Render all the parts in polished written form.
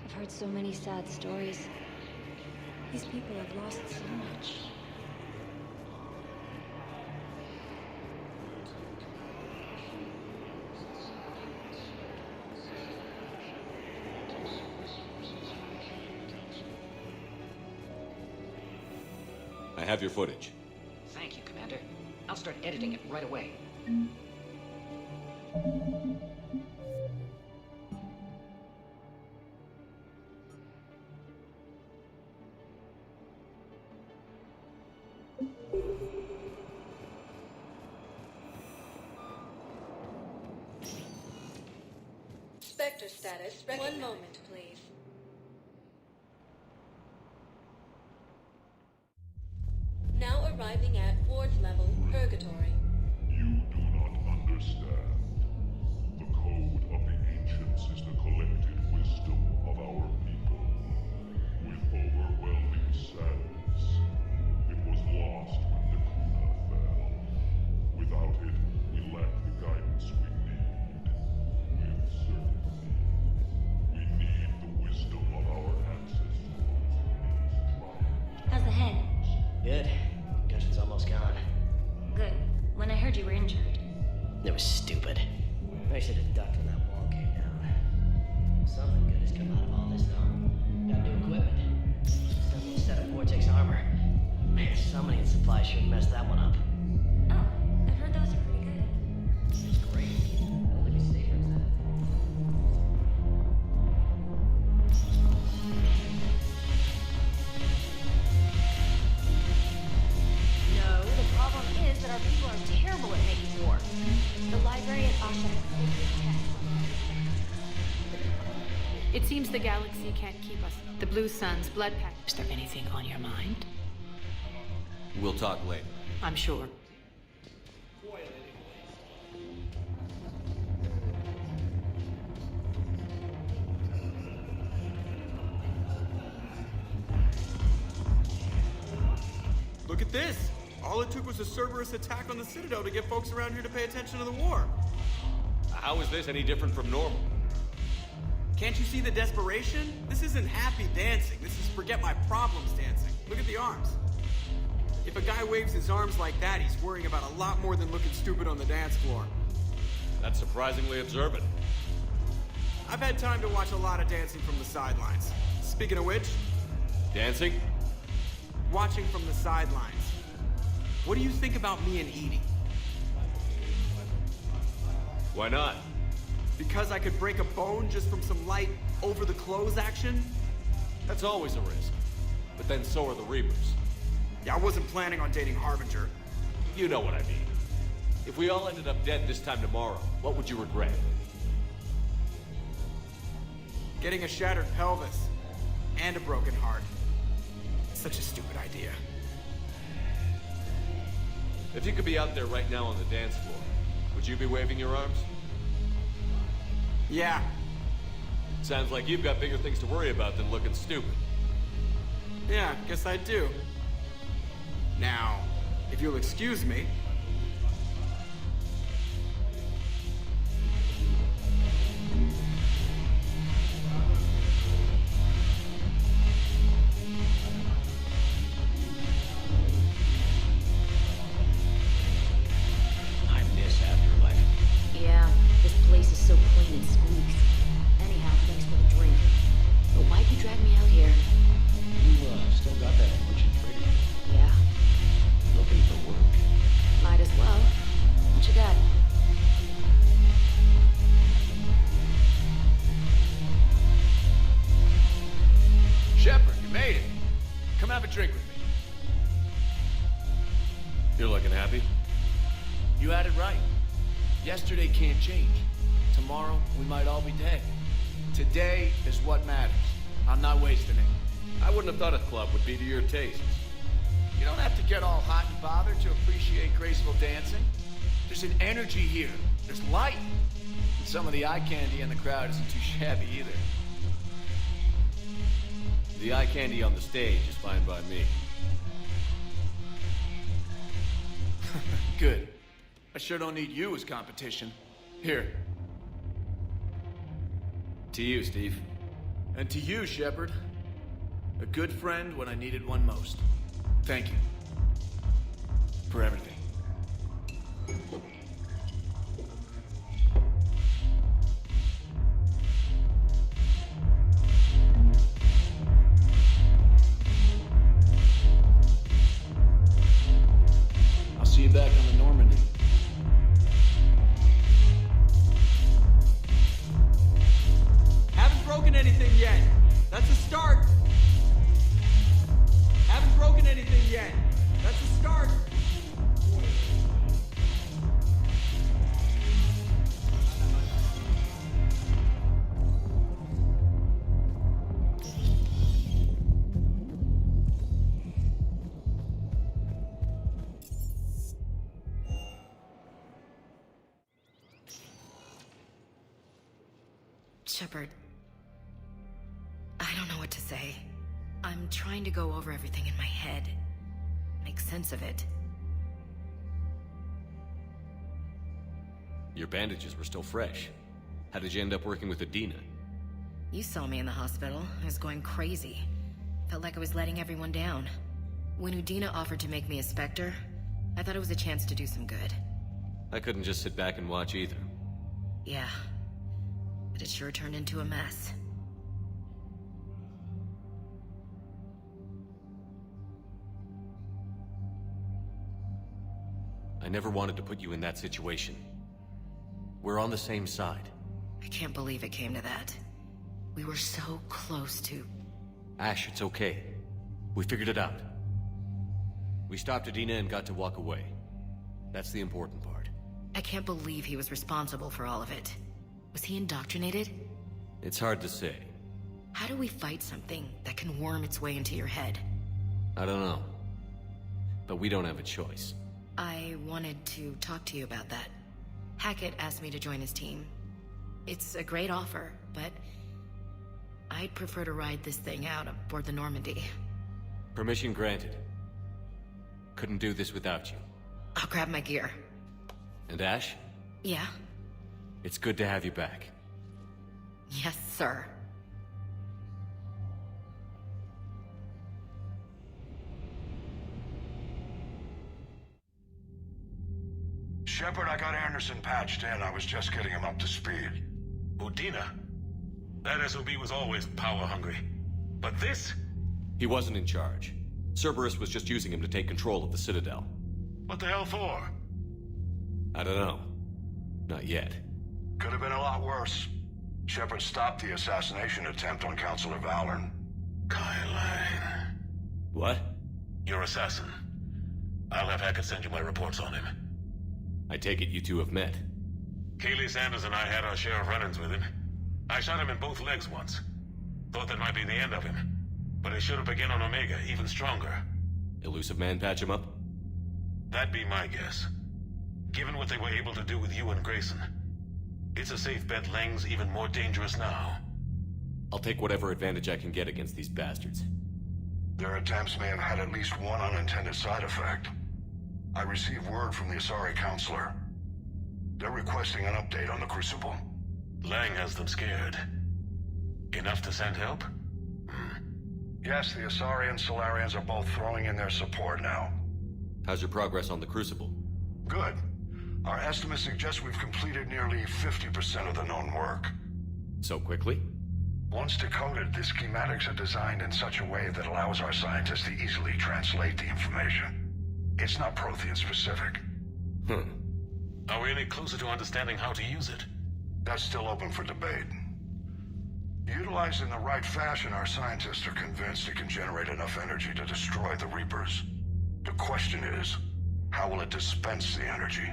I've heard so many sad stories. These people have lost so much. I have your footage. Thank you, Commander. I'll start editing it right away. Spectre status. One moment, please. Now arriving at ward level purgatory. You do not understand. The code of the ancients is the collected wisdom of our people. With overwhelming sadness, it was lost when the Kuna fell. Without it, we lack the guidance we need. With certainty, we need the wisdom of our ancestors. How's the head? Good. Concussion's almost gone. Good. When I heard you were injured. It was stupid. I should have ducked when that wall came down. Something good has come out of all this, though. Got new equipment. Still need a set of Vortex armor. Man, somebody in supply sure messed that one up. Oh, I've heard those are pretty good. It's great. It'll only be safer instead of... No, the problem is that our people are terrible at making war. The library at Asha has sacred texts. It seems the galaxy can't keep us. The Blue Sun's blood pact. Is there anything on your mind? We'll talk later. I'm sure. Look at this! All it took was a Cerberus attack on the Citadel to get folks around here to pay attention to the war. How is this any different from normal? Can't you see the desperation? This isn't happy dancing. This is forget my problems dancing. Look at the arms. If a guy waves his arms like that, he's worrying about a lot more than looking stupid on the dance floor. That's surprisingly observant. I've had time to watch a lot of dancing from the sidelines. Speaking of which, Dancing? watching from the sidelines. What do you think about me and Edie? Why not? Because I could break a bone just from some light over-the-clothes action? That's always a risk. But then so are the Reapers. Yeah, I wasn't planning on dating Harbinger. You know what I mean. If we all ended up dead this time tomorrow, what would you regret? Getting a shattered pelvis. And a broken heart. Such a stupid idea. If you could be out there right now on the dance floor, would you be waving your arms? Yeah. Sounds like you've got bigger things to worry about than looking stupid. Yeah, guess I do. Now, if you'll excuse me... I miss Afterlife. Yeah, this place is so clean it squeaks. Anyhow, thanks for the drink. But why'd you drag me out here? You, still got that emotion trigger. Yeah, Looking for work. might as well. What you got? Shepard, you made it. Come have a drink with me. You're looking happy? You had it right. Yesterday can't change. Tomorrow, we might all be dead. Today is what matters. I'm not wasting it. I wouldn't have thought a club would be to your tastes. You don't have to get all hot and bothered to appreciate graceful dancing. There's an energy here. There's light. And some of the eye candy in the crowd isn't too shabby either. The eye candy on the stage is fine by me. Good. I sure don't need you as competition. Here. To you, Steve. And to you, Shepard. A good friend when I needed one most. Thank you. For everything. I'll see you back on the Normandy. Haven't broken anything yet. That's a start. Haven't broken anything yet. That's a start. Shepard, I don't know what to say. I'm trying to go over everything in my head, make sense of it. Your bandages were still fresh. How did you end up working with Adina? You saw me in the hospital. I was going crazy. Felt like I was letting everyone down. When Udina offered to make me a Spectre, I thought it was a chance to do some good. I couldn't just sit back and watch either. Yeah. But it sure turned into a mess. I never wanted to put you in that situation. We're on the same side. I can't believe it came to that. We were so close to... Ash, it's okay. We figured it out. We stopped Adina and got to walk away. That's the important part. I can't believe he was responsible for all of it. Was he indoctrinated? It's hard to say. How do we fight something that can worm its way into your head? I don't know. But we don't have a choice. I wanted to talk to you about that. Hackett asked me to join his team. It's a great offer, but I'd prefer to ride this thing out aboard the Normandy. Permission granted. Couldn't do this without you. I'll grab my gear. And Ash? Yeah? It's good to have you back. Yes, sir. Shepard, I got Anderson patched in. I was just getting him up to speed. Udina? That SOB was always power-hungry. But this? He wasn't in charge. Cerberus was just using him to take control of the Citadel. What the hell for? I don't know. Not yet. Could have been a lot worse. Shepard stopped the assassination attempt on Counselor Valorn. Kyline. What? Your assassin. I'll have Hackett send you my reports on him. I take it you two have met. Kaylee Sanders and I had our share of run-ins with him. I shot him in both legs once. Thought that might be the end of him. But he should have begun on Omega, even stronger. Elusive Man patch him up? That'd be my guess. Given what they were able to do with you and Grayson. It's a safe bet Lang's even more dangerous now. I'll take whatever advantage I can get against these bastards. Their attempts may have had at least one unintended side effect. I received word from the Asari Counselor. They're requesting an update on the Crucible. Lang has them scared. Enough to send help? Yes, the Asari and Solarians are both throwing in their support now. How's your progress on the Crucible? Good. Our estimates suggest we've completed nearly 50% of the known work. So quickly? Once decoded, the schematics are designed in such a way that allows our scientists to easily translate the information. It's not Prothean specific. Are we any closer to understanding how to use it? That's still open for debate. Utilized in the right fashion, our scientists are convinced it can generate enough energy to destroy the Reapers. The question is, how will it dispense the energy?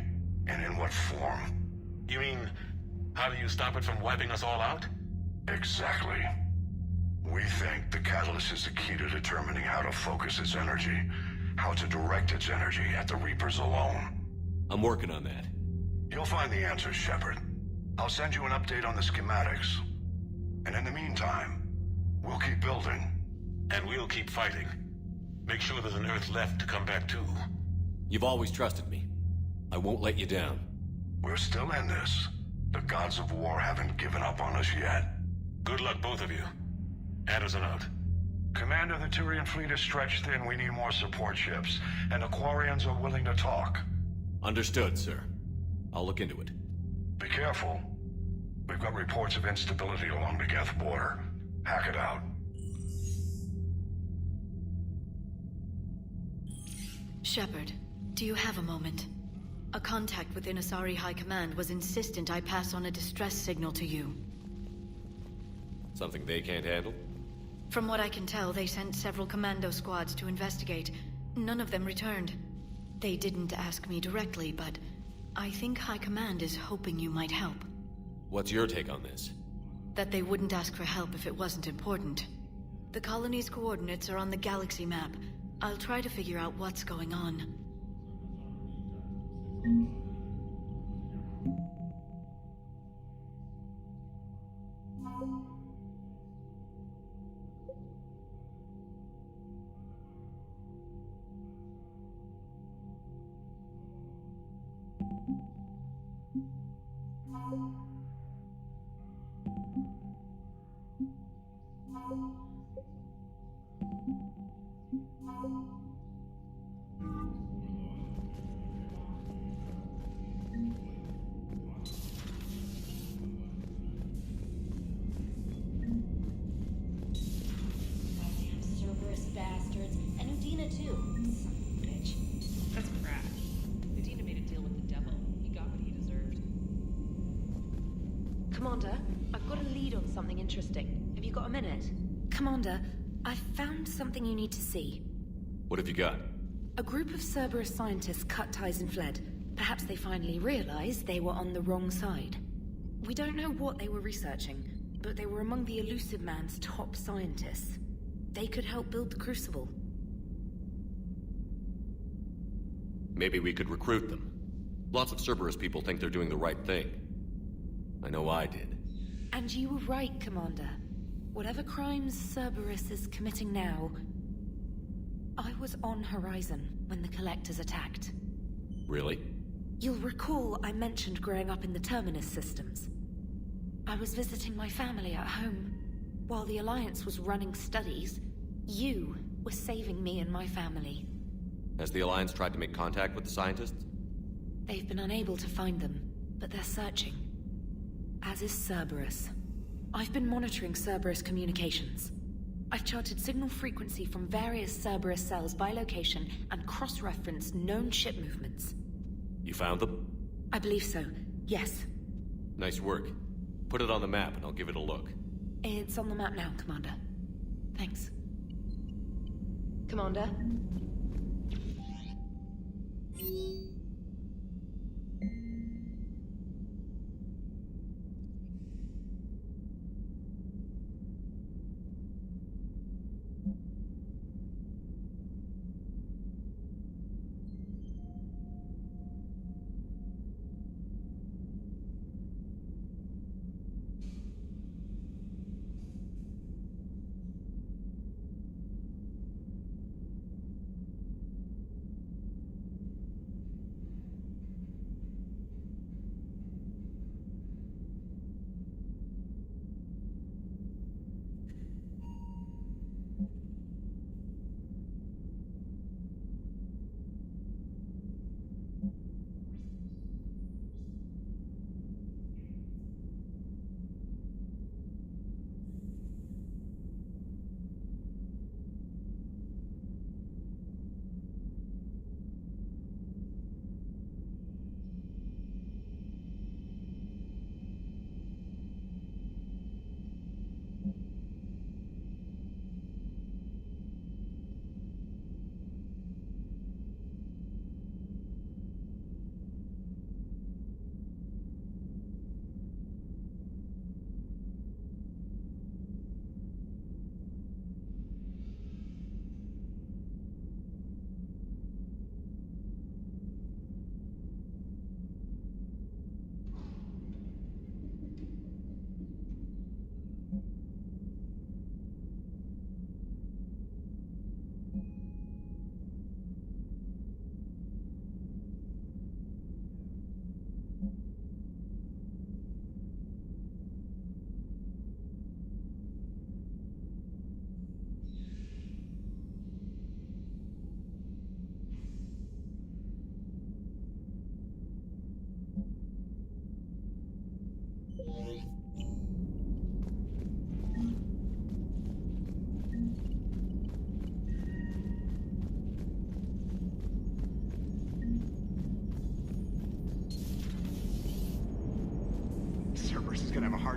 And in what form? You mean, how do you stop it from wiping us all out? Exactly. We think the catalyst is the key to determining how to focus its energy, how to direct its energy at the Reapers alone. I'm working on that. You'll find the answers, Shepard. I'll send you an update on the schematics. And in the meantime, we'll keep building. And we'll keep fighting. Make sure there's an Earth left to come back to. You've always trusted me. I won't let you down. We're still in this. The gods of war haven't given up on us yet. Good luck, both of you. Anderson out. Commander, the Turian fleet is stretched thin. We need more support ships. And the Quarians are willing to talk. Understood, sir. I'll look into it. Be careful. We've got reports of instability along the Geth border. Hack it out. Shepard, do you have a moment? A contact within Asari High Command was insistent I pass on a distress signal to you. Something they can't handle? From what I can tell, they sent several commando squads to investigate. None of them returned. They didn't ask me directly, but I think High Command is hoping you might help. What's your take on this? That they wouldn't ask for help if it wasn't important. The colony's coordinates are on the galaxy map. I'll try to figure out what's going on. Cerberus bastards. And Udina too. Son of a bitch. That's crap. Medina made a deal with the devil. He got what he deserved. Commander, I've got a lead on something interesting. Have you got a minute? Commander, I found something you need to see. What have you got? A group of Cerberus scientists cut ties and fled. Perhaps they finally realized they were on the wrong side. We don't know what they were researching, but they were among the Elusive Man's top scientists. They could help build the Crucible. Maybe we could recruit them. Lots of Cerberus people think they're doing the right thing. I know I did. And you were right, Commander. Whatever crimes Cerberus is committing now, I was on Horizon when the Collectors attacked. Really? You'll recall I mentioned growing up in the Terminus systems. I was visiting my family at home. While the Alliance was running studies, you were saving me and my family. Has the Alliance tried to make contact with the scientists? They've been unable to find them, but they're searching. As is Cerberus. I've been monitoring Cerberus communications. I've charted signal frequency from various Cerberus cells by location and cross-referenced known ship movements. You found them? I believe so, yes. Nice work. Put it on the map and I'll give it a look. It's on the map now, Commander. Thanks. Commander?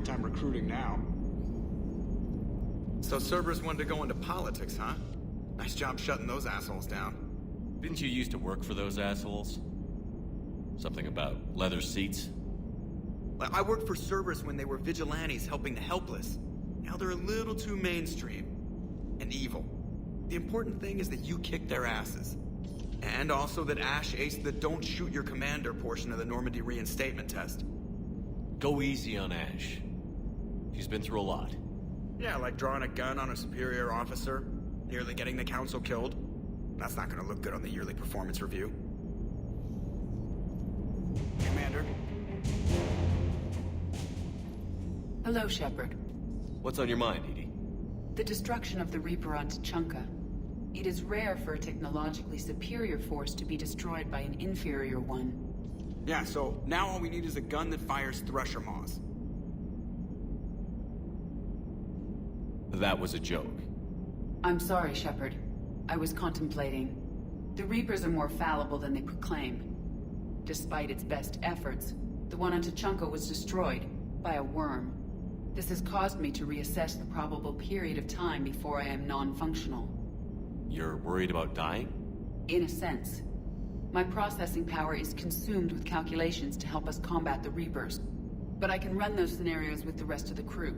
time recruiting now. So Cerberus wanted to go into politics, huh? Nice job shutting those assholes down. Didn't you used to work for those assholes? Something about leather seats? I worked for Cerberus when they were vigilantes helping the helpless. Now they're a little too mainstream. And evil. The important thing is that you kicked their asses. And also that Ash aced the don't shoot your commander portion of the Normandy reinstatement test. Go easy on Ash. She's been through a lot. Yeah, like drawing a gun on a superior officer, nearly getting the council killed. That's not gonna look good on the yearly performance review. Commander? Hello, Shepard. What's on your mind, Edie? The destruction of the Reaper on Tuchanka. It is rare for a technologically superior force to be destroyed by an inferior one. Yeah, so now all we need is a gun that fires thresher maws. That was a joke. I'm sorry, Shepard. I was contemplating. The Reapers are more fallible than they proclaim. Despite its best efforts, the one on Tuchanka was destroyed by a worm. This has caused me to reassess the probable period of time before I am non-functional. You're worried about dying? In a sense. My processing power is consumed with calculations to help us combat the Reapers. But I can run those scenarios with the rest of the crew.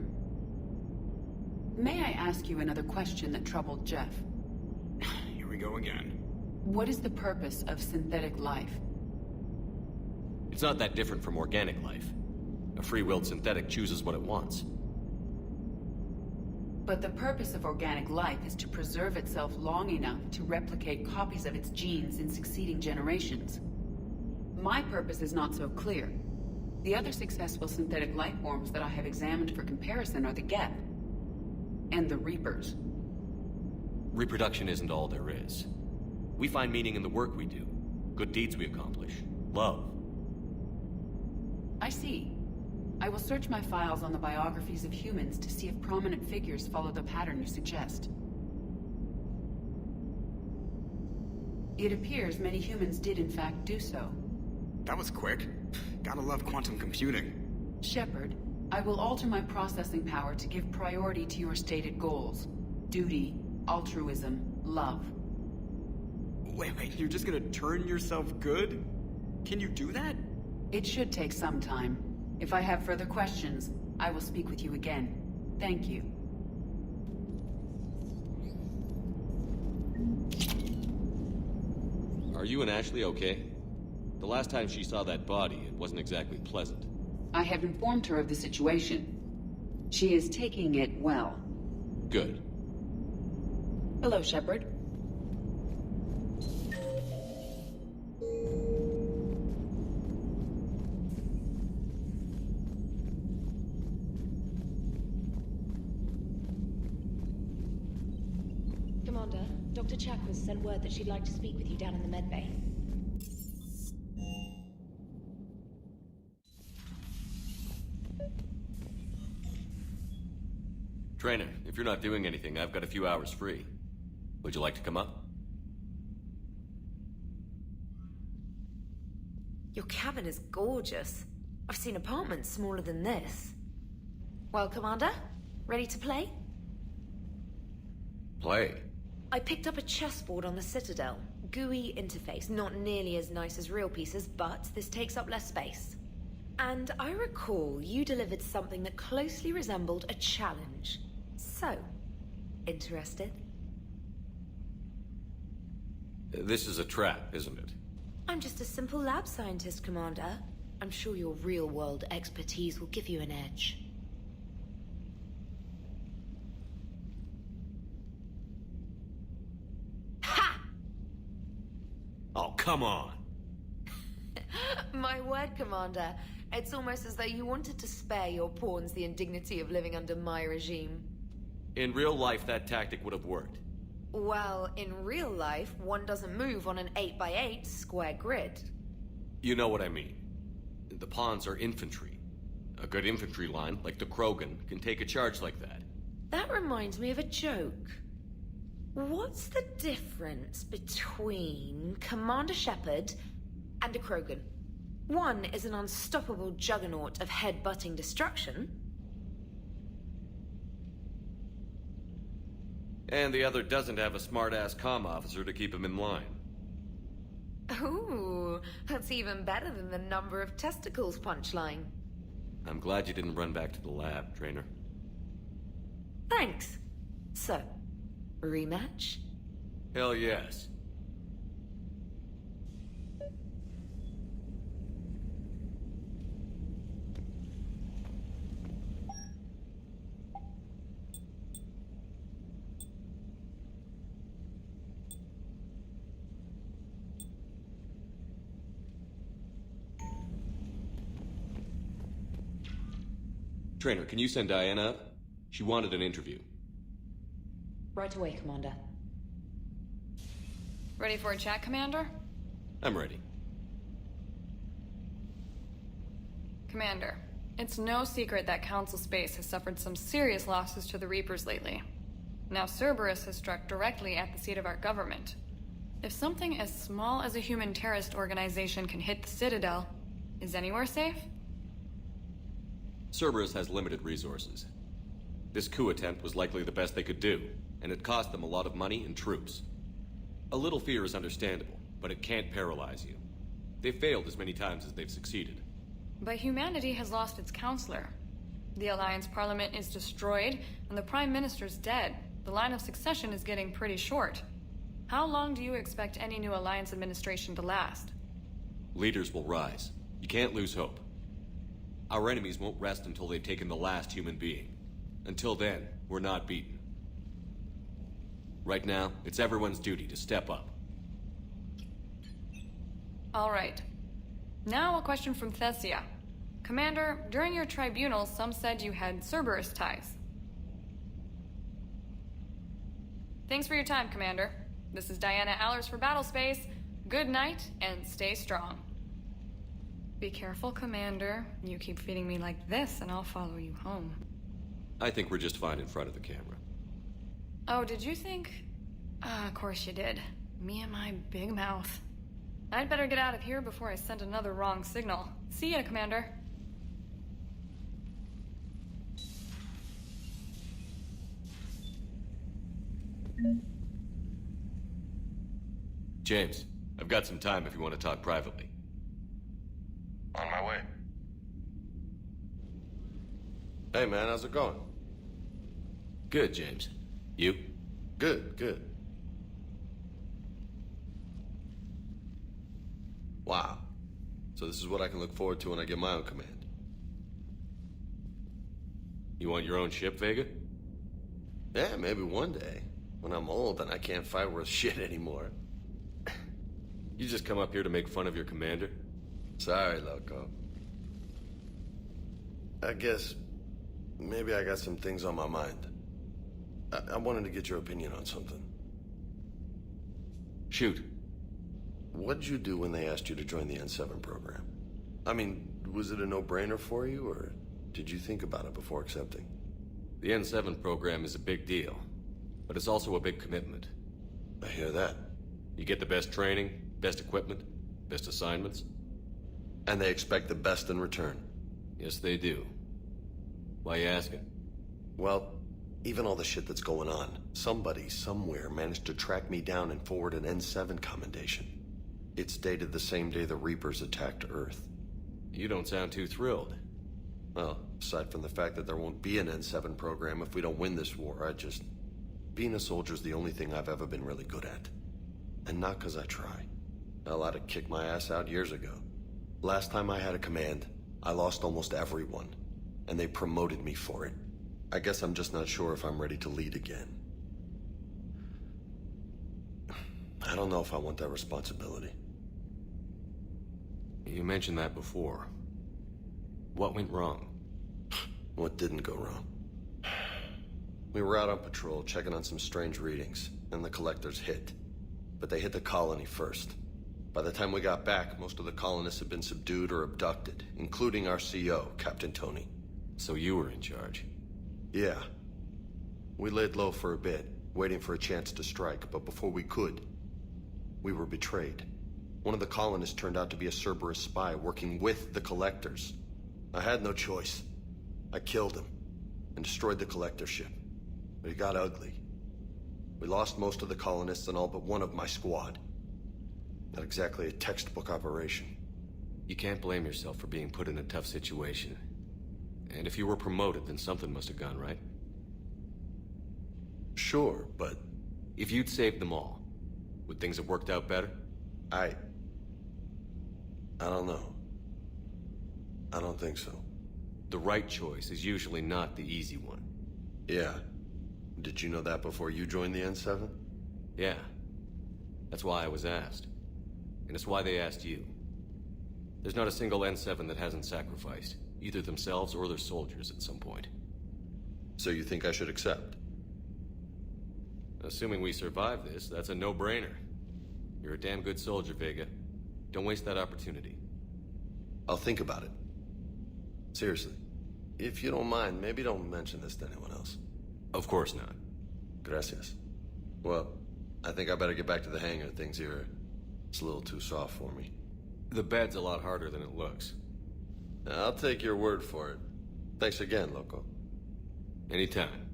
May I ask you another question that troubled Jeff? Here we go again. What is the purpose of synthetic life? It's not that different from organic life. A free-willed synthetic chooses what it wants. But the purpose of organic life is to preserve itself long enough to replicate copies of its genes in succeeding generations. My purpose is not so clear. The other successful synthetic life forms that I have examined for comparison are the Geth and the Reapers. Reproduction isn't all there is. We find meaning in the work we do, good deeds we accomplish, love. I see. I will search my files on the biographies of humans to see if prominent figures follow the pattern you suggest. It appears many humans did in fact do so. That was quick. Gotta love quantum computing. Shepard, I will alter my processing power to give priority to your stated goals. Duty, altruism, love. Wait, you're just gonna turn yourself good? Can you do that? It should take some time. If I have further questions, I will speak with you again. Thank you. Are you and Ashley okay? The last time she saw that body, it wasn't exactly pleasant. I have informed her of the situation. She is taking it well. Good. Hello, Shepard. Commander, Dr. Chakwas sent word that she'd like to speak with you down in the medbay. Trainer, if you're not doing anything, I've got a few hours free. Would you like to come up? Your cabin is gorgeous. I've seen apartments smaller than this. Well, Commander, ready to play? Play? I picked up a chessboard on the Citadel. GUI interface, not nearly as nice as real pieces, but this takes up less space. And I recall you delivered something that closely resembled a challenge. So, interested? This is a trap, isn't it? I'm just a simple lab scientist, Commander. I'm sure your real-world expertise will give you an edge. Ha! Oh, come on! My word, Commander. It's almost as though you wanted to spare your pawns the indignity of living under my regime. In real life, that tactic would have worked. Well, in real life, one doesn't move on an 8x8 square grid. You know what I mean. The pawns are infantry. A good infantry line, like the Krogan, can take a charge like that. That reminds me of a joke. What's the difference between Commander Shepard and a Krogan? One is an unstoppable juggernaut of head-butting destruction. And the other doesn't have a smart-ass comm officer to keep him in line. Ooh, that's even better than the number of testicles punchline. I'm glad you didn't run back to the lab, Trainer. Thanks. So, rematch? Hell yes. Trainer, can you send Diana up? She wanted an interview. Right away, Commander. Ready for a chat, Commander? I'm ready. Commander, it's no secret that Council Space has suffered some serious losses to the Reapers lately. Now Cerberus has struck directly at the seat of our government. If something as small as a human terrorist organization can hit the Citadel, is anywhere safe? Cerberus has limited resources. This coup attempt was likely the best they could do, and it cost them a lot of money and troops. A little fear is understandable, but it can't paralyze you. They've failed as many times as they've succeeded. But humanity has lost its counselor. The Alliance Parliament is destroyed, and the Prime Minister's dead. The line of succession is getting pretty short. How long do you expect any new Alliance administration to last? Leaders will rise. You can't lose hope. Our enemies won't rest until they've taken the last human being. Until then, we're not beaten. Right now, it's everyone's duty to step up. All right. Now a question from Thessia. Commander, during your tribunal, some said you had Cerberus ties. Thanks for your time, Commander. This is Diana Allers for Battlespace. Good night, and stay strong. Be careful, Commander. You keep feeding me like this, and I'll follow you home. I think we're just fine in front of the camera. Oh, did you think? Of course you did. Me and my big mouth. I'd better get out of here before I send another wrong signal. See ya, Commander. James, I've got some time if you want to talk privately. On my way. Hey man, how's it going? Good, James. You? Good, good. Wow. So this is what I can look forward to when I get my own command. You want your own ship, Vega? Yeah, maybe one day. When I'm old and I can't fight worth shit anymore. You just come up here to make fun of your commander? Sorry, Loco. I guess maybe I got some things on my mind. I wanted to get your opinion on something. Shoot. What'd you do when they asked you to join the N7 program? I mean, was it a no-brainer for you, or did you think about it before accepting? The N7 program is a big deal, but it's also a big commitment. I hear that. You get the best training, best equipment, best assignments. And they expect the best in return. Yes, they do. Why you asking? Well, even all the shit that's going on, somebody, somewhere, managed to track me down and forward an N7 commendation. It's dated the same day the Reapers attacked Earth. You don't sound too thrilled. Well, aside from the fact that there won't be an N7 program if we don't win this war, being a soldier's the only thing I've ever been really good at. And not because I try. Hell, I'd have kicked my ass out years ago. Last time I had a command, I lost almost everyone, and they promoted me for it. I guess I'm just not sure if I'm ready to lead again. I don't know if I want that responsibility. You mentioned that before. What went wrong? What didn't go wrong? We were out on patrol, checking on some strange readings, and the collectors hit. But they hit the colony first. By the time we got back, most of the colonists had been subdued or abducted, including our CO, Captain Tony. So you were in charge? Yeah. We laid low for a bit, waiting for a chance to strike, but before we could, we were betrayed. One of the colonists turned out to be a Cerberus spy working with the collectors. I had no choice. I killed him and destroyed the collector ship. But it got ugly. We lost most of the colonists and all but one of my squad. Not exactly a textbook operation. You can't blame yourself for being put in a tough situation. And if you were promoted, then something must have gone right. Sure, but... If you'd saved them all, would things have worked out better? I don't know. I don't think so. The right choice is usually not the easy one. Yeah. Did you know that before you joined the N7? Yeah. That's why I was asked. And it's why they asked you. There's not a single N7 that hasn't sacrificed, either themselves or their soldiers at some point. So you think I should accept? Assuming we survive this, that's a no-brainer. You're a damn good soldier, Vega. Don't waste that opportunity. I'll think about it. Seriously. If you don't mind, maybe don't mention this to anyone else. Of course not. Gracias. Well, I think I better get back to the hangar. Things here, it's a little too soft for me. The bed's a lot harder than it looks. I'll take your word for it. Thanks again, Loco. Anytime.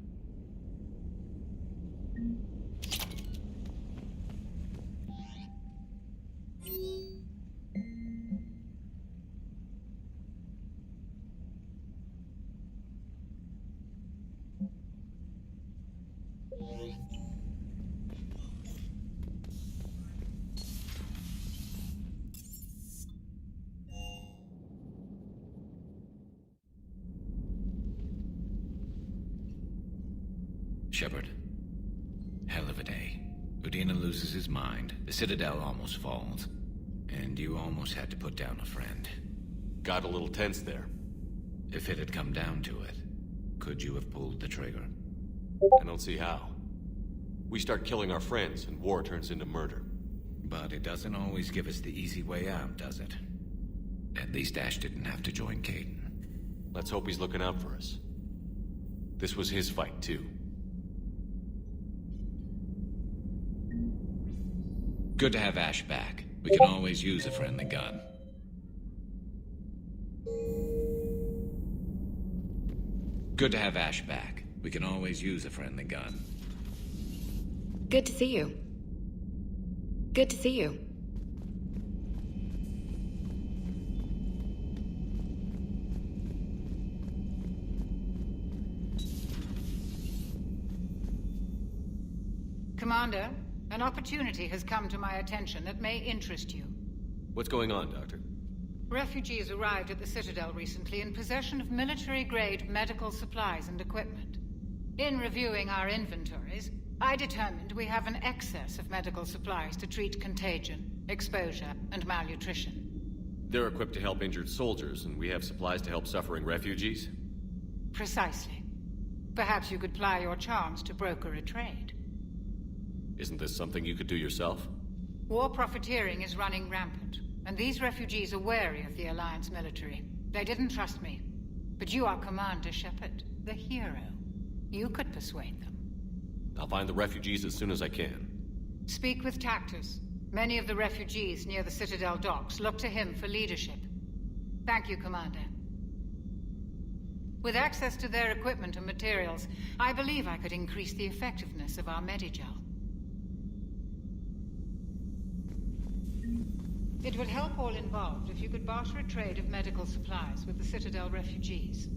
Shepard. Hell of a day. Udina loses his mind, the Citadel almost falls, and you almost had to put down a friend. Got a little tense there. If it had come down to it, could you have pulled the trigger? I don't see how. We start killing our friends, and war turns into murder. But it doesn't always give us the easy way out, does it? At least Ash didn't have to join Caden. Let's hope he's looking out for us. This was his fight, too. Good to have Ash back. We can always use a friendly gun. Good to have Ash back. We can always use a friendly gun. Good to see you. Good to see you. Commander, an opportunity has come to my attention that may interest you. What's going on, Doctor? Refugees arrived at the Citadel recently in possession of military-grade medical supplies and equipment. In reviewing our inventories, I determined we have an excess of medical supplies to treat contagion, exposure, and malnutrition. They're equipped to help injured soldiers, and we have supplies to help suffering refugees? Precisely. Perhaps you could ply your charms to broker a trade. Isn't this something you could do yourself? War profiteering is running rampant, and these refugees are wary of the Alliance military. They didn't trust me. But you are Commander Shepard, the hero. You could persuade them. I'll find the refugees as soon as I can. Speak with Tactus. Many of the refugees near the Citadel docks look to him for leadership. Thank you, Commander. With access to their equipment and materials, I believe I could increase the effectiveness of our Medigel. It would help all involved if you could barter a trade of medical supplies with the Citadel refugees.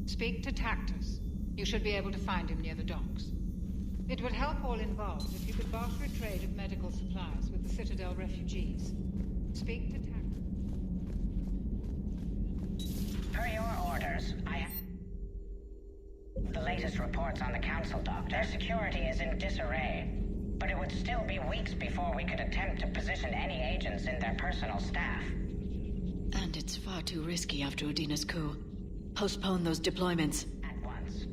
Speak to Tactus. You should be able to find him near the docks. It would help all involved if you could barter a trade of medical supplies with the Citadel refugees. Speak to Tactus. Per your orders, I have the latest reports on the Council dock. Their security is in disarray. But it would still be weeks before we could attempt to position any agents in their personal staff. And it's far too risky after Udina's coup. Postpone those deployments. At once.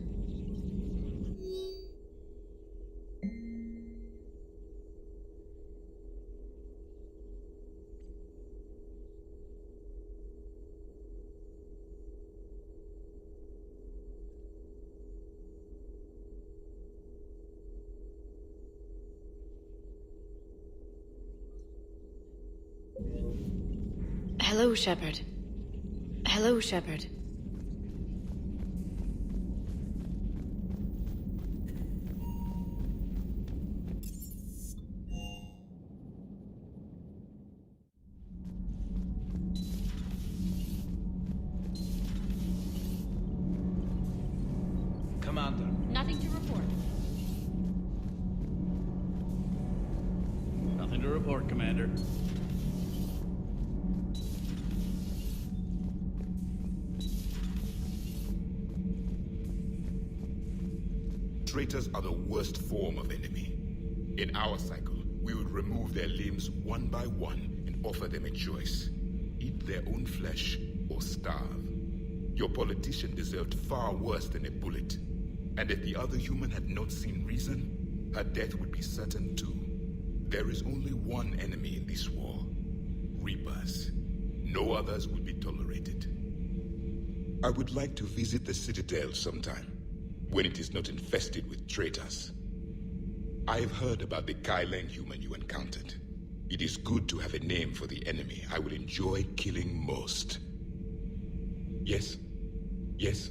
Hello, Shepard. Hello, Shepard. on there? Nothing to report. Nothing to report, Commander. Traitors are the worst form of enemy. In our cycle, we would remove their limbs one by one and offer them a choice. Eat their own flesh or starve. Your politician deserved far worse than a bullet. And if the other human had not seen reason, her death would be certain too. There is only one enemy in this war. Reapers. No others will be tolerated. I would like to visit the Citadel sometime, when it is not infested with traitors. I have heard about the Kylan human you encountered. It is good to have a name for the enemy I would enjoy killing most. Yes? Yes?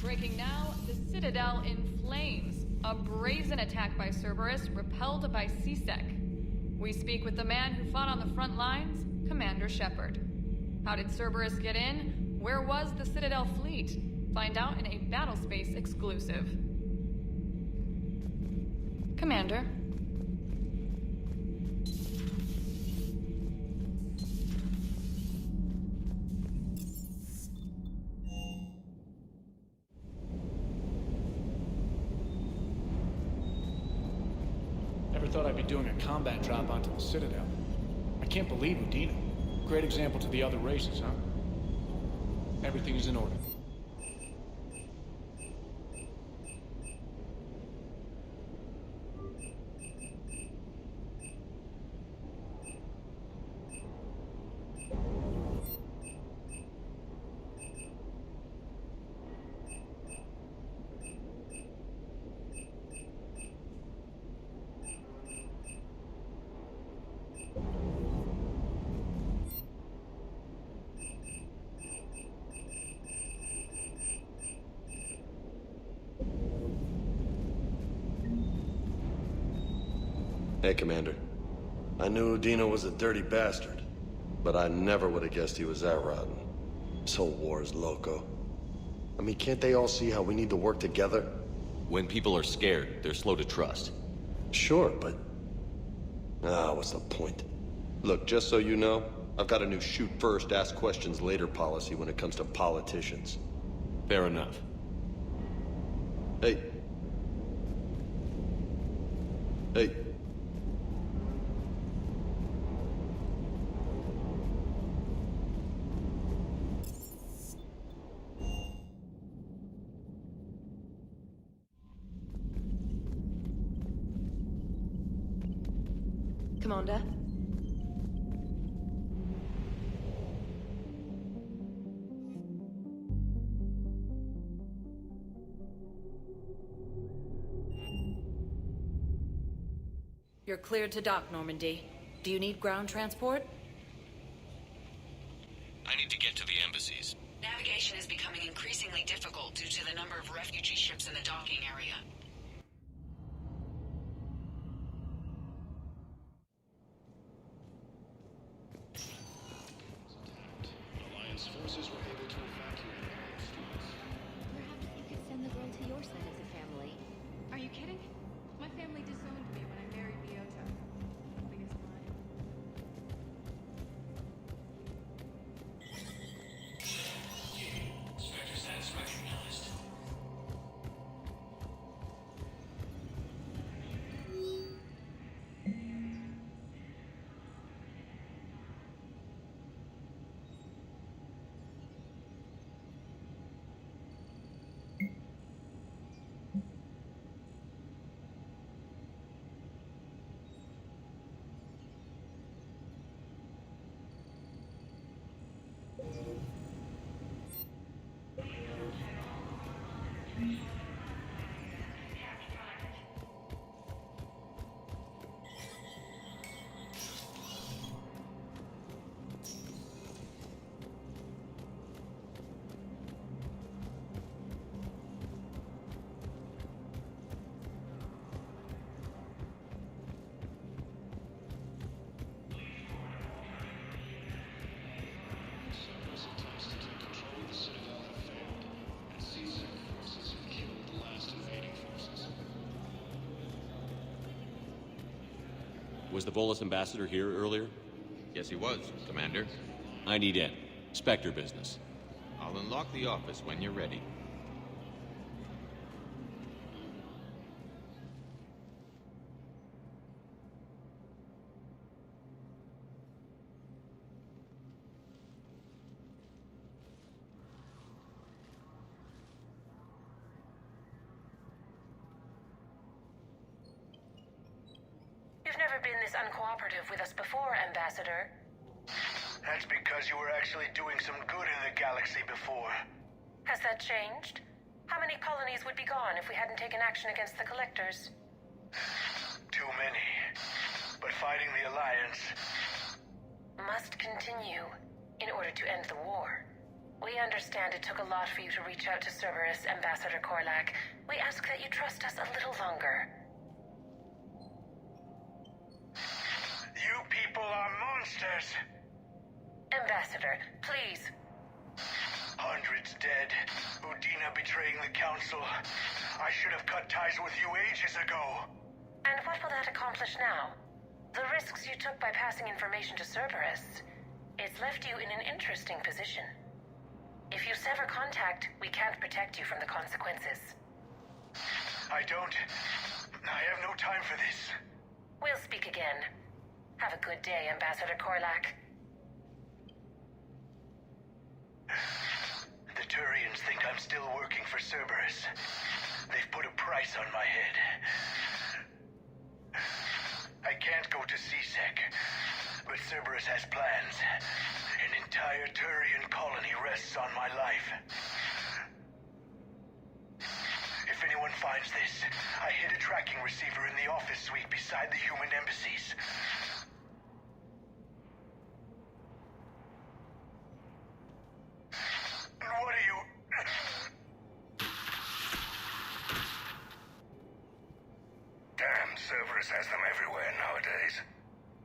Breaking now, the Citadel in flames. A brazen attack by Cerberus, repelled by CSEC. We speak with the man who fought on the front lines, Commander Shepard. How did Cerberus get in? Where was the Citadel fleet? Find out in a Battlespace exclusive. Commander. Never thought I'd be doing a combat drop onto the Citadel. I can't believe Udina. Great example to the other races, huh? Everything is in order. Hey, Commander. I knew Udina was a dirty bastard, but I never would have guessed he was that rotten. This whole war is loco. I mean, can't they all see how we need to work together? When people are scared, they're slow to trust. Sure, but... what's the point? Look, just so you know, I've got a new shoot first, ask questions later policy when it comes to politicians. Fair enough. Hey. Hey. Commander? You're cleared to dock, Normandy. Do you need ground transport? I need to get to the embassies. Navigation is becoming increasingly difficult due to the number of refugee ships in the docking area. Alliance forces were able to evacuate. Perhaps you could send the girl to your side of the family. Are you kidding? My family disowned me when I married Biota. Biggest lie. Was the Volus Ambassador here earlier? Yes, he was, Commander. I need in. Spectre business. I'll unlock the office when you're ready. You've never been this uncooperative with us before, Ambassador. That's because you were actually doing some good in the galaxy before. Has that changed? How many colonies would be gone if we hadn't taken action against the Collectors? Too many. But fighting the Alliance must continue in order to end the war. We understand it took a lot for you to reach out to Cerberus, Ambassador Korlak. We ask that you trust us a little longer. You people are monsters! Ambassador, please. Hundreds dead. Udina betraying the Council. I should have cut ties with you ages ago. And what will that accomplish now? The risks you took by passing information to Cerberus. It's left you in an interesting position. If you sever contact, we can't protect you from the consequences. I have no time for this. We'll speak again. Have a good day, Ambassador Korlak. The Turians think I'm still working for Cerberus. They've put a price on my head. I can't go to C-Sec, but Cerberus has plans. An entire Turian colony rests on my life. If anyone finds this, I hid a tracking receiver in the office suite beside the human embassies. What are you... Damn, Cerberus has them everywhere nowadays.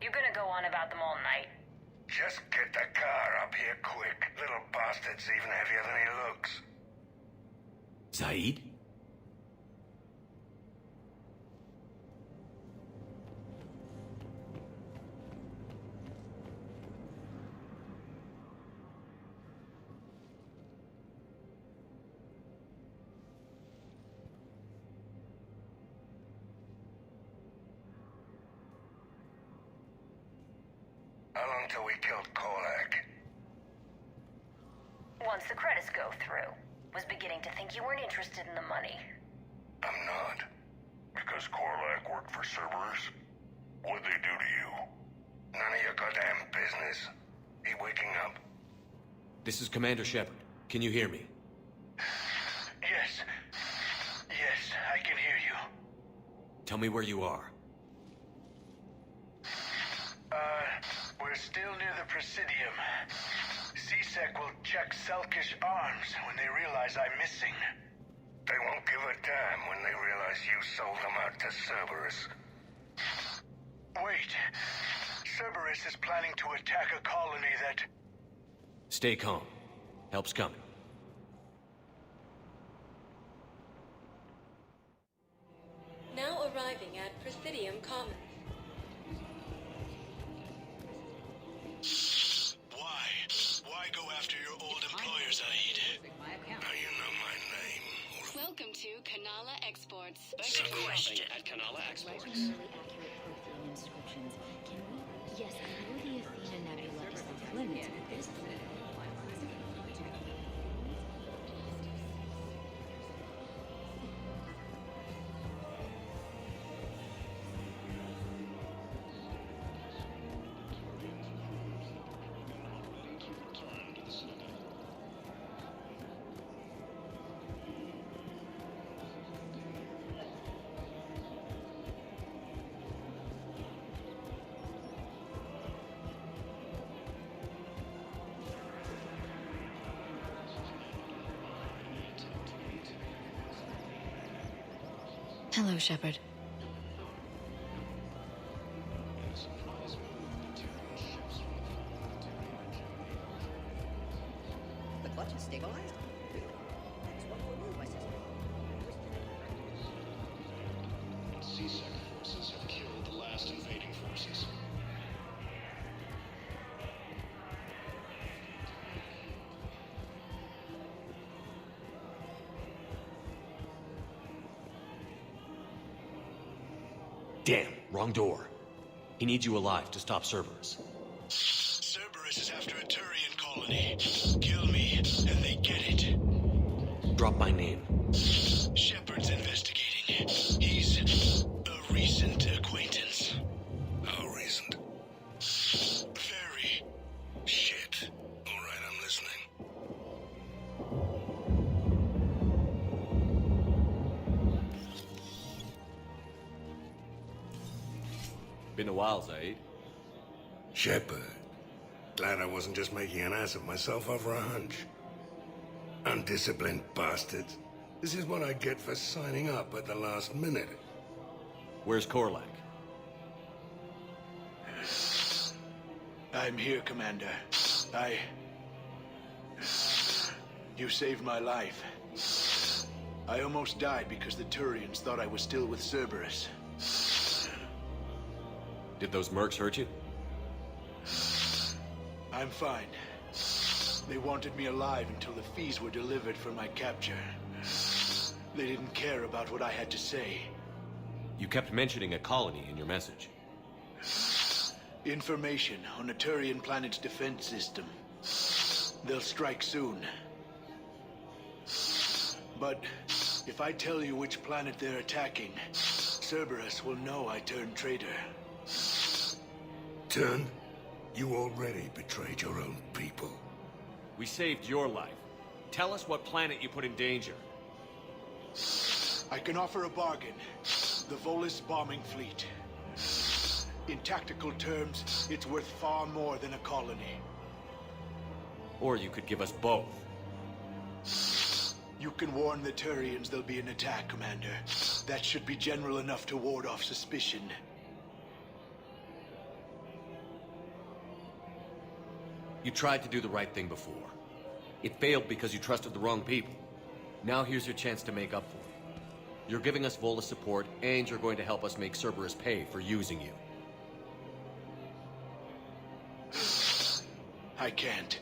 You gonna go on about them all night? Just get the car up here quick. Little bastard's even heavier than he looks. Saeed? How long till we killed Korlak? Once the credits go through. Was beginning to think you weren't interested in the money. I'm not. Because Korlak worked for Cerberus? What'd they do to you? None of your goddamn business. He waking up? This is Commander Shepard. Can you hear me? Yes. Yes, I can hear you. Tell me where you are. We're still near the Presidium. C-Sec will check Sur'Kesh arms when they realize I'm missing. They won't give a damn when they realize you sold them out to Cerberus. Wait. Cerberus is planning to attack a colony that... Stay calm. Help's coming. Now arriving at Presidium Commons. Why go after your old employer, Zaid? Now you know my name. Welcome to Kanala Exports. Thank you for question at Kanala Exports. Really accurate Prothean inscriptions. Can we? Yes, I know the Athena Nebula is off limits, but this Hello, Shepard. The clutch is stabilized? Really? That's one more move, my sister. C-Sec forces have killed the last invading forces. Damn, wrong door. He needs you alive to stop Cerberus. Cerberus is after a Turian colony. Kill me, and they get it. Drop my name. Shepard's investigating. He's a recent acquaintance. How recent? Very. Shit. All right, I'm listening. Been a while, Zaid. Shepard. Glad I wasn't just making an ass of myself over a hunch. Undisciplined bastards. This is what I get for signing up at the last minute. Where's Korlak? I'm here, Commander. You saved my life. I almost died because the Turians thought I was still with Cerberus. Did those mercs hurt you? I'm fine. They wanted me alive until the fees were delivered for my capture. They didn't care about what I had to say. You kept mentioning a colony in your message. Information on a Turian planet's defense system. They'll strike soon. But if I tell you which planet they're attacking, Cerberus will know I turned traitor. Turned? You already betrayed your own people. We saved your life. Tell us what planet you put in danger. I can offer a bargain. The Volus bombing fleet. In tactical terms, it's worth far more than a colony. Or you could give us both. You can warn the Turians there'll be an attack, Commander. That should be general enough to ward off suspicion. You tried to do the right thing before. It failed because you trusted the wrong people. Now here's your chance to make up for it. You're giving us Volus support, and you're going to help us make Cerberus pay for using you. I can't.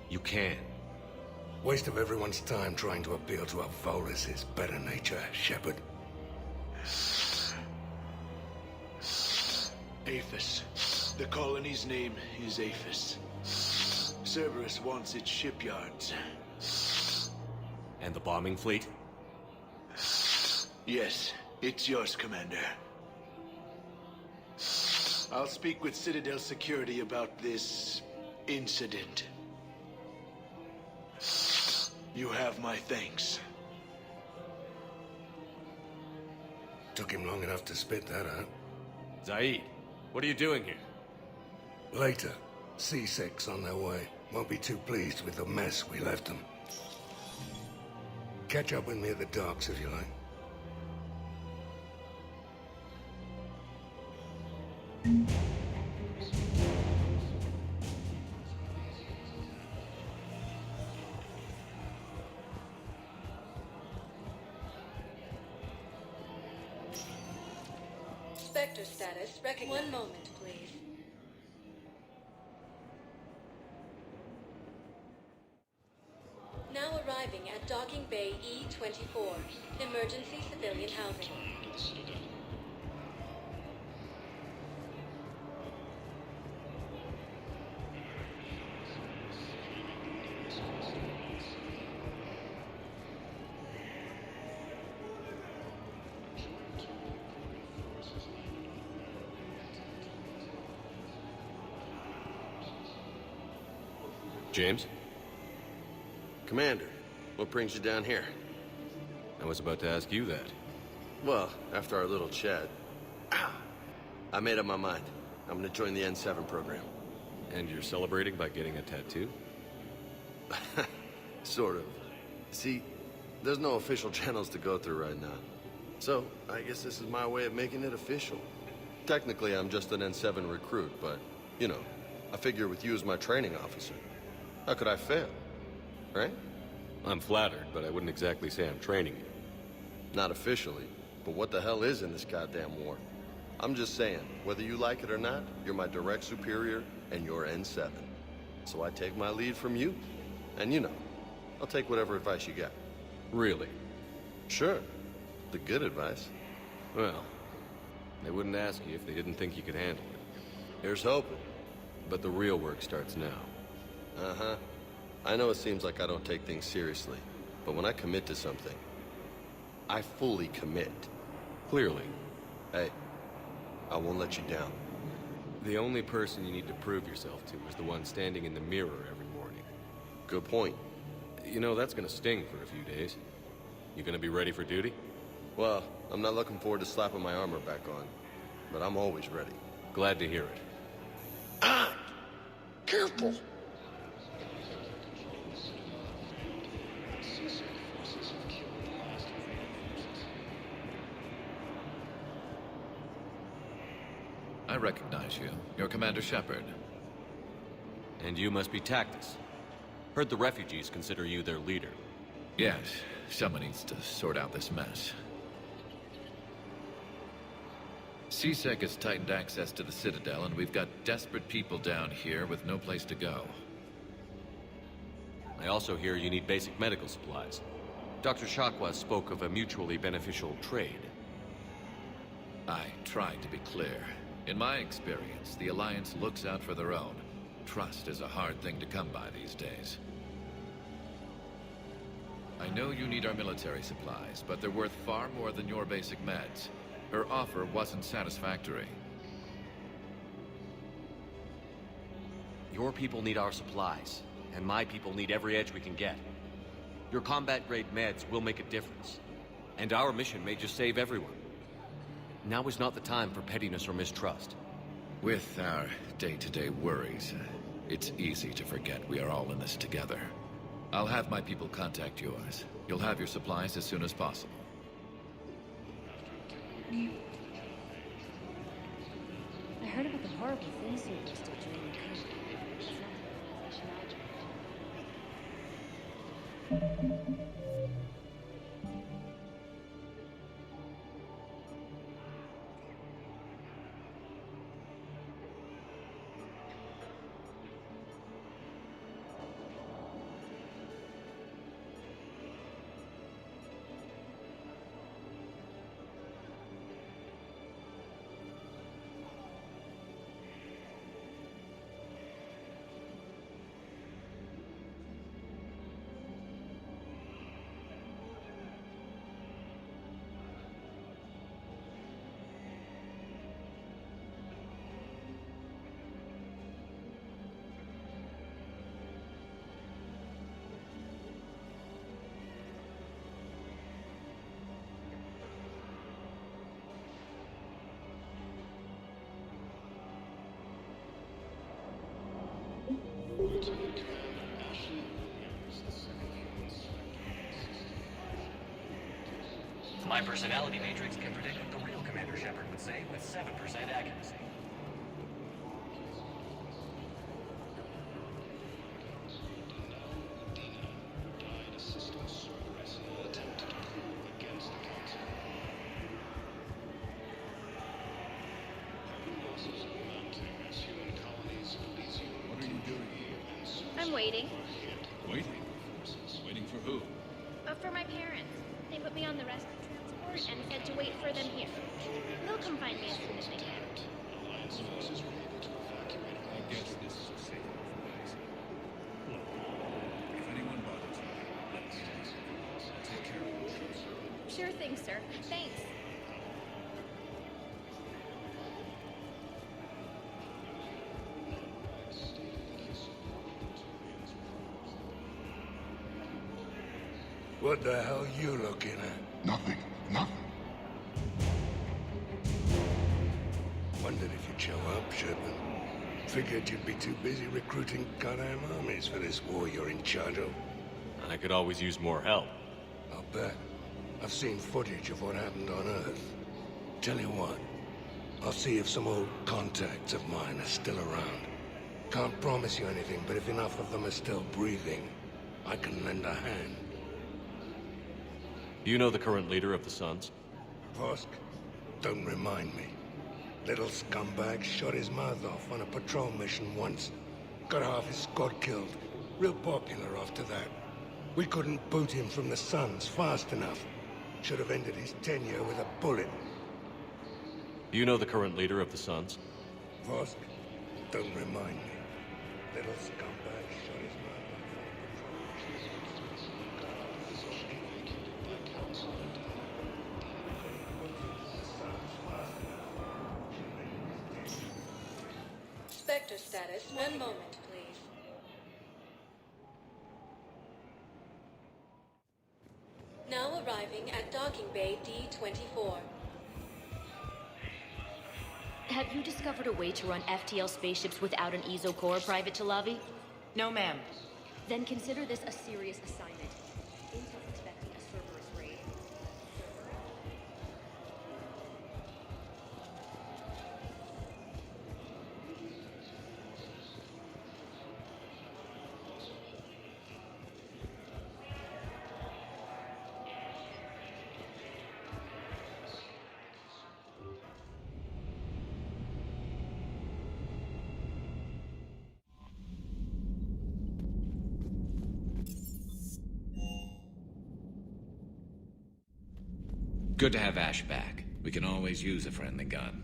You can. Waste of everyone's time trying to appeal to a Volus' better nature, Shepard. Aphis. The colony's name is Aphis. Cerberus wants its shipyards. And the bombing fleet? Yes, it's yours, Commander. I'll speak with Citadel Security about this incident. You have my thanks. Took him long enough to spit that out. Zaid, what are you doing here? Later. C6 on their way. Won't be too pleased with the mess we left them. Catch up with me at the docks if you like. Spectre status recognized. One moment, please. Now arriving at Docking Bay E-24, emergency civilian housing. James? Commander, what brings you down here? I was about to ask you that. Well, after our little chat, I made up my mind. I'm gonna join the N7 program. And you're celebrating by getting a tattoo? Sort of. See, there's no official channels to go through right now. So, I guess this is my way of making it official. Technically, I'm just an N7 recruit, but, you know, I figure with you as my training officer, how could I fail? Right? I'm flattered, but I wouldn't exactly say I'm training you. Not officially, but what the hell is in this goddamn war? I'm just saying, whether you like it or not, you're my direct superior, and you're N7. So I take my lead from you, and you know, I'll take whatever advice you got. Really? Sure. The good advice. Well, they wouldn't ask you if they didn't think you could handle it. Here's hoping. But the real work starts now. Uh-huh. I know it seems like I don't take things seriously, but when I commit to something, I fully commit. Clearly. Hey, I won't let you down. The only person you need to prove yourself to is the one standing in the mirror every morning. Good point. You know, that's gonna sting for a few days. You gonna be ready for duty? Well, I'm not looking forward to slapping my armor back on, but I'm always ready. Glad to hear it. Ah! Careful! I recognize you. You're Commander Shepard. And you must be Tactus. Heard the refugees consider you their leader. Yes, someone needs to sort out this mess. CSEC has tightened access to the Citadel, and we've got desperate people down here with no place to go. I also hear you need basic medical supplies. Dr. Shakwa spoke of a mutually beneficial trade. I tried to be clear. In my experience, the Alliance looks out for their own. Trust is a hard thing to come by these days. I know you need our military supplies, but they're worth far more than your basic meds. Her offer wasn't satisfactory. Your people need our supplies, and my people need every edge we can get. Your combat-grade meds will make a difference, and our mission may just save everyone. Now is not the time for pettiness or mistrust. With our day-to-day worries, it's easy to forget we are all in this together. I'll have my people contact yours. You'll have your supplies as soon as possible. I heard about the horrible things you did during the coup. That's not the organization I joined. My personality matrix can predict what the real Commander Shepard would say with 7% accuracy. What are you doing here? I'm waiting. Waiting? Waiting for who? For my parents. They put me on the rescue transport and said to wait for them here. They'll come find me as soon as they can. Alliance forces were able to evacuate. I guess this is a safe information. Look, if anyone bothers you, let me know. I'll take care of it. Sure thing, sir. Thanks. What the hell are you looking at? Nothing. Nothing. Wondered if you'd show up, Shepard. Figured you'd be too busy recruiting goddamn armies for this war you're in charge of. I could always use more help. I'll bet. I've seen footage of what happened on Earth. Tell you what, I'll see if some old contacts of mine are still around. Can't promise you anything, but if enough of them are still breathing, I can lend a hand. You know the current leader of the Suns? Vosk? Don't remind me. Little scumbag shot his mouth off on a patrol mission once. Got half his squad killed. Real popular after that. We couldn't boot him from the Suns fast enough. Should have ended his tenure with a bullet. You know the current leader of the Sons? Vosk, don't remind me. Little scumbag shut his mouth. Spectre status, 1 moment, please. Now arriving at docking bay D-24. Have you discovered a way to run FTL spaceships without an ESO core, Private Talavi? No, ma'am. Then consider this a serious assignment. Intel's expecting a Cerberus raid. Good to have Ash back. We can always use a friendly gun.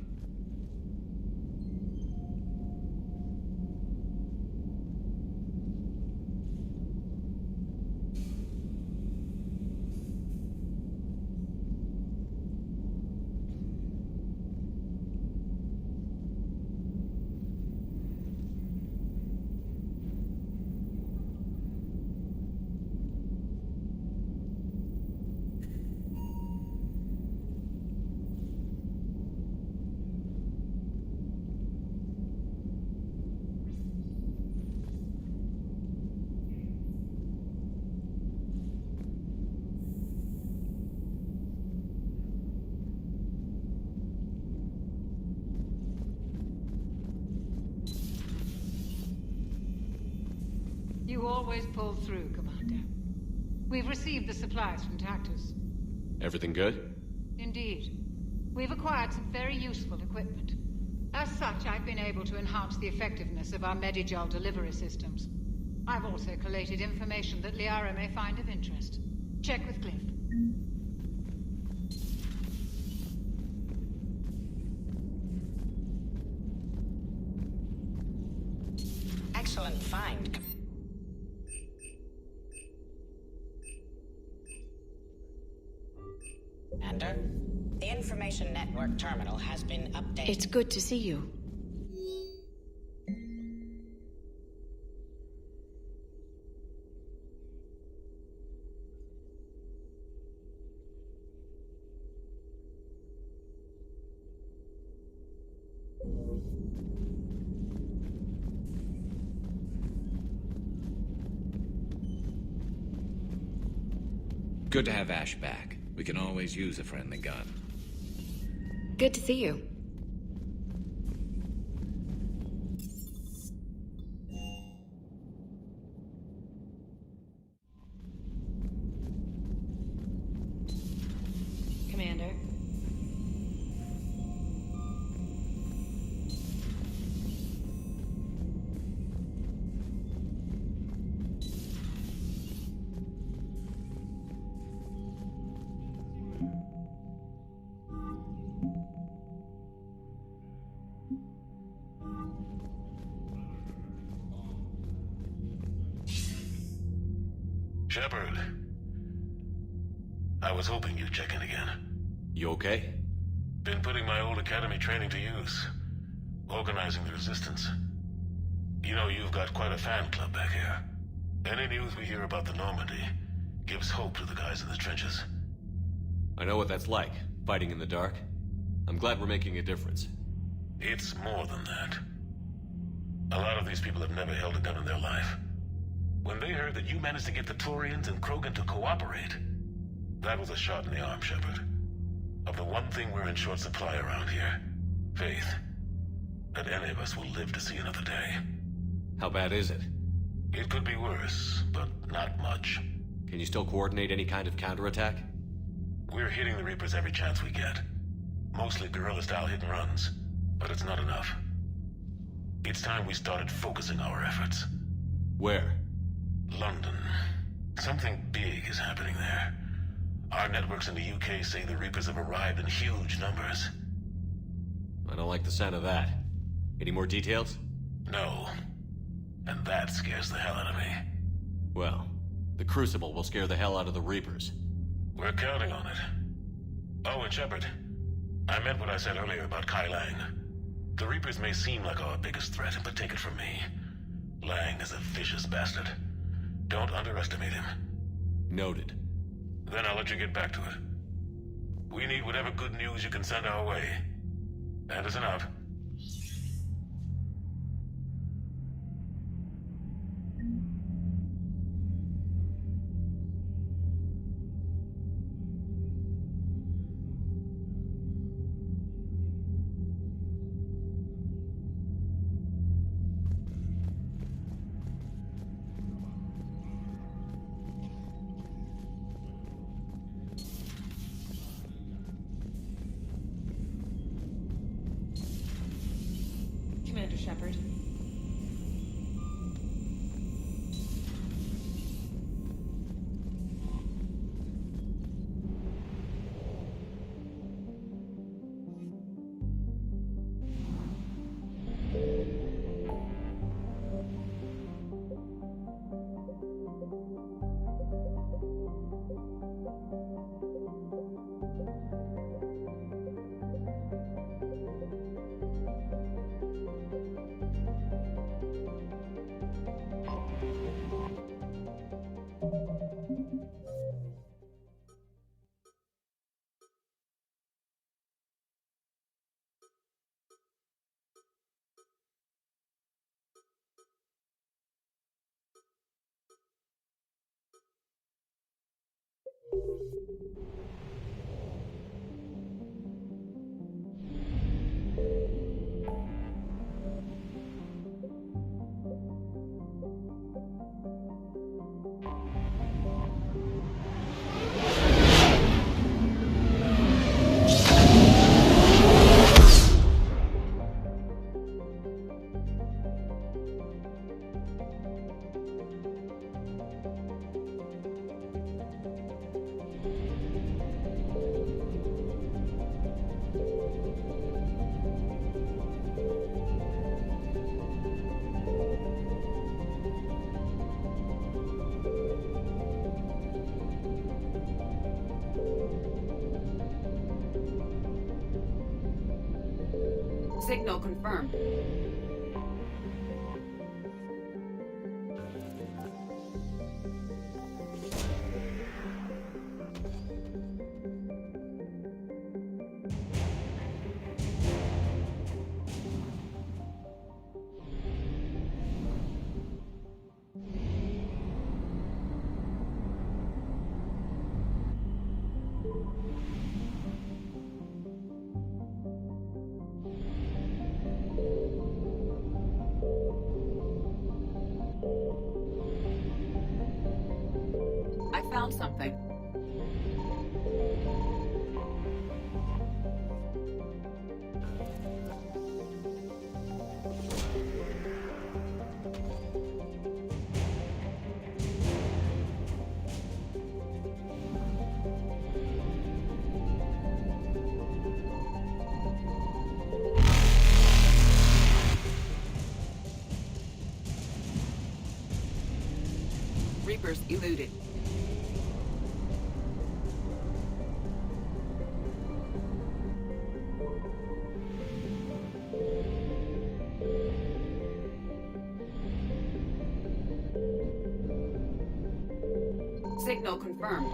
You always pull through, Commander. We've received the supplies from Tactus. Everything good? Indeed. We've acquired some very useful equipment. As such, I've been able to enhance the effectiveness of our Medigel delivery systems. I've also collated information that Liara may find of interest. Check with Cliff. Excellent find. Commander, the information network terminal has been updated. It's good to see you. Good to have Ash back. We can always use a friendly gun. Good to see you. Commander. Shepard. I was hoping you'd check in again. You okay? Been putting my old academy training to use. Organizing the resistance. You know, you've got quite a fan club back here. Any news we hear about the Normandy gives hope to the guys in the trenches. I know what that's like, fighting in the dark. I'm glad we're making a difference. It's more than that. A lot of these people have never held a gun in their life. When they heard that you managed to get the Turians and Krogan to cooperate, that was a shot in the arm, Shepard. Of the one thing we're in short supply around here, faith. That any of us will live to see another day. How bad is it? It could be worse, but not much. Can you still coordinate any kind of counterattack? We're hitting the Reapers every chance we get. Mostly guerrilla-style hit-and-runs, but it's not enough. It's time we started focusing our efforts. Where? London. Something big is happening there. Our networks in the UK say the Reapers have arrived in huge numbers. I don't like the sound of that. Any more details? No. And that scares the hell out of me. Well, the Crucible will scare the hell out of the Reapers. We're counting on it. Oh, and Shepard, I meant what I said earlier about Kai Lang. The Reapers may seem like our biggest threat, but take it from me. Lang is a vicious bastard. Don't underestimate him. Noted. Then I'll let you get back to it. We need whatever good news you can send our way. Anderson out. Commander Shepard. Signal confirmed. I found something. Reapers eluded. Signal confirmed.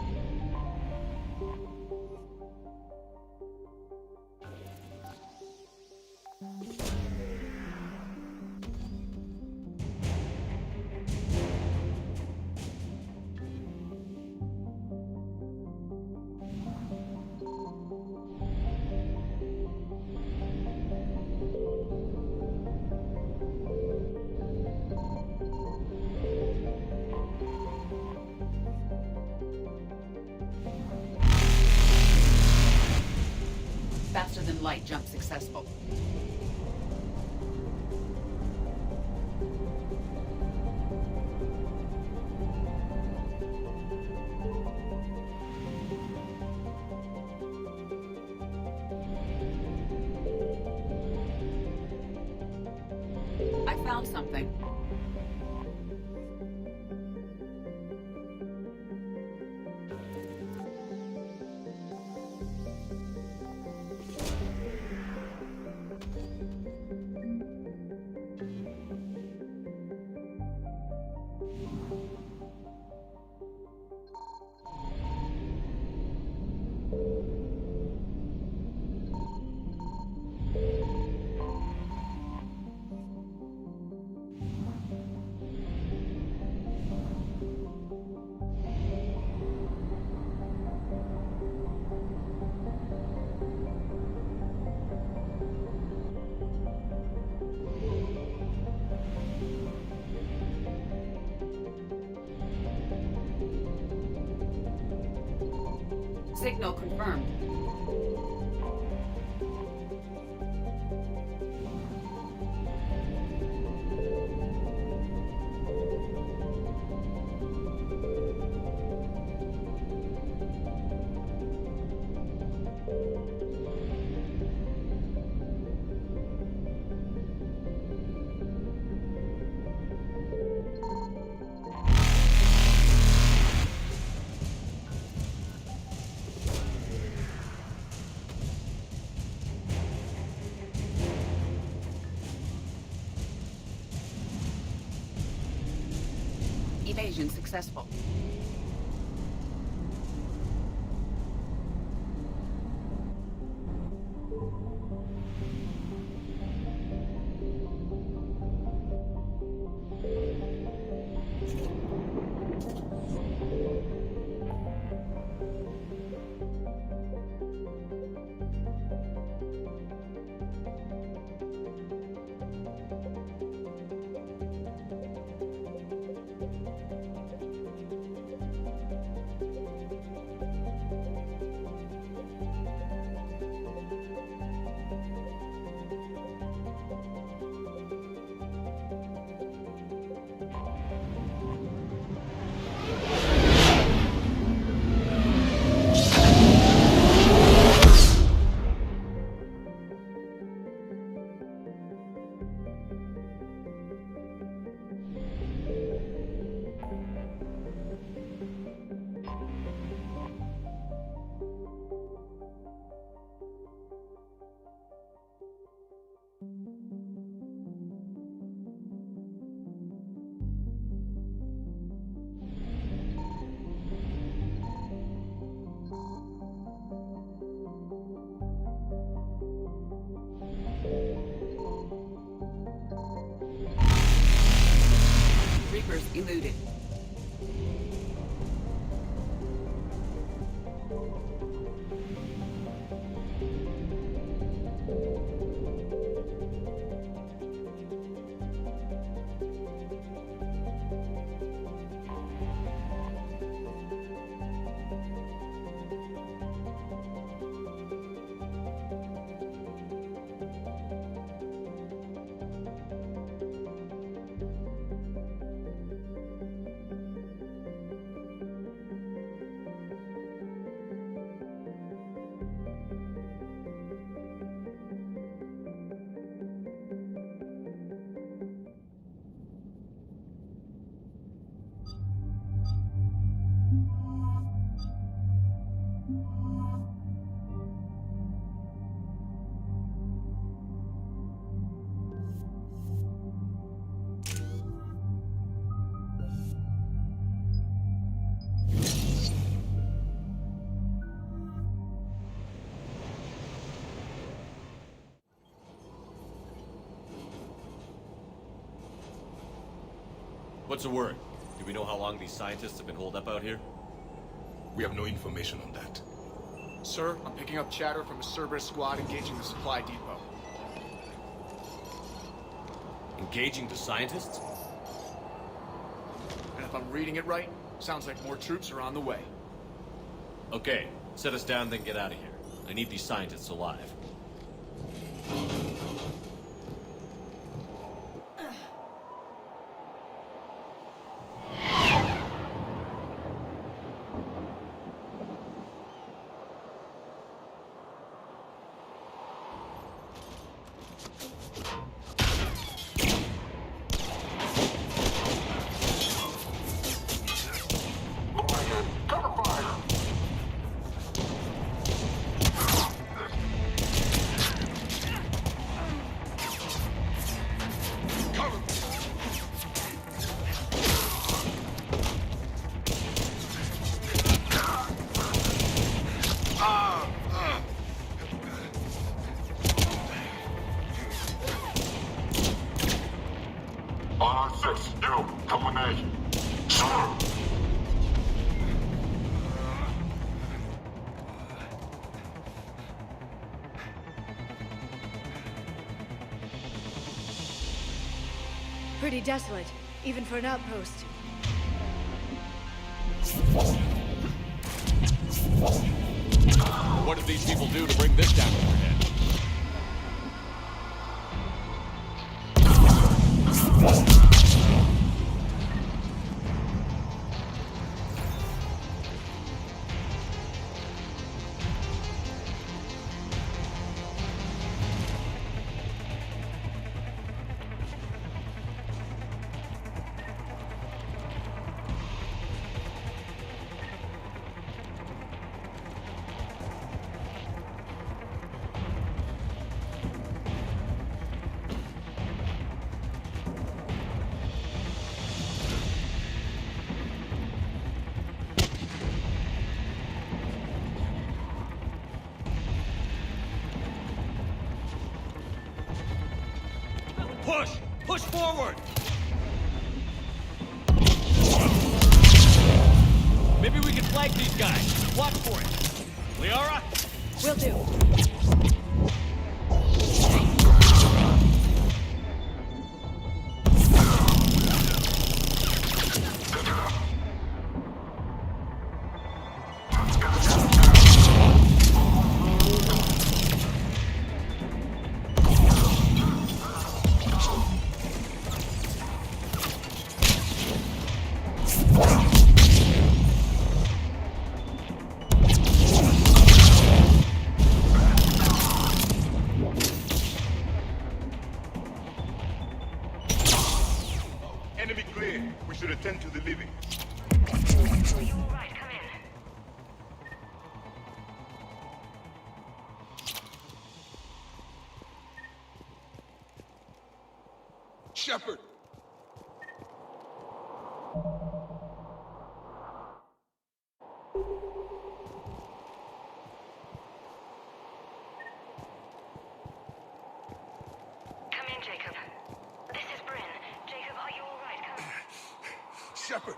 Faster than light jump successful. found something. Signal confirmed. Evasion successful. Reapers eluded. What's the word? Do we know how long these scientists have been holed up out here? We have no information on that. Sir, I'm picking up chatter from a Cerberus squad engaging the supply depot. Engaging the scientists? And if I'm reading it right, sounds like more troops are on the way. Okay, set us down, then get out of here. I need these scientists alive. 6, you, come with me. Sure. Pretty desolate, even for an outpost. What did these people do to bring this down on their head? Push! Push forward! Maybe we can flank these guys. Watch for it. Liara? Will do. Enemy clear. We should attend to the living. Are you all right? Come in. Shepard! Come in, Jacob. This is Bryn. Jacob, are you all right? Come Shepard!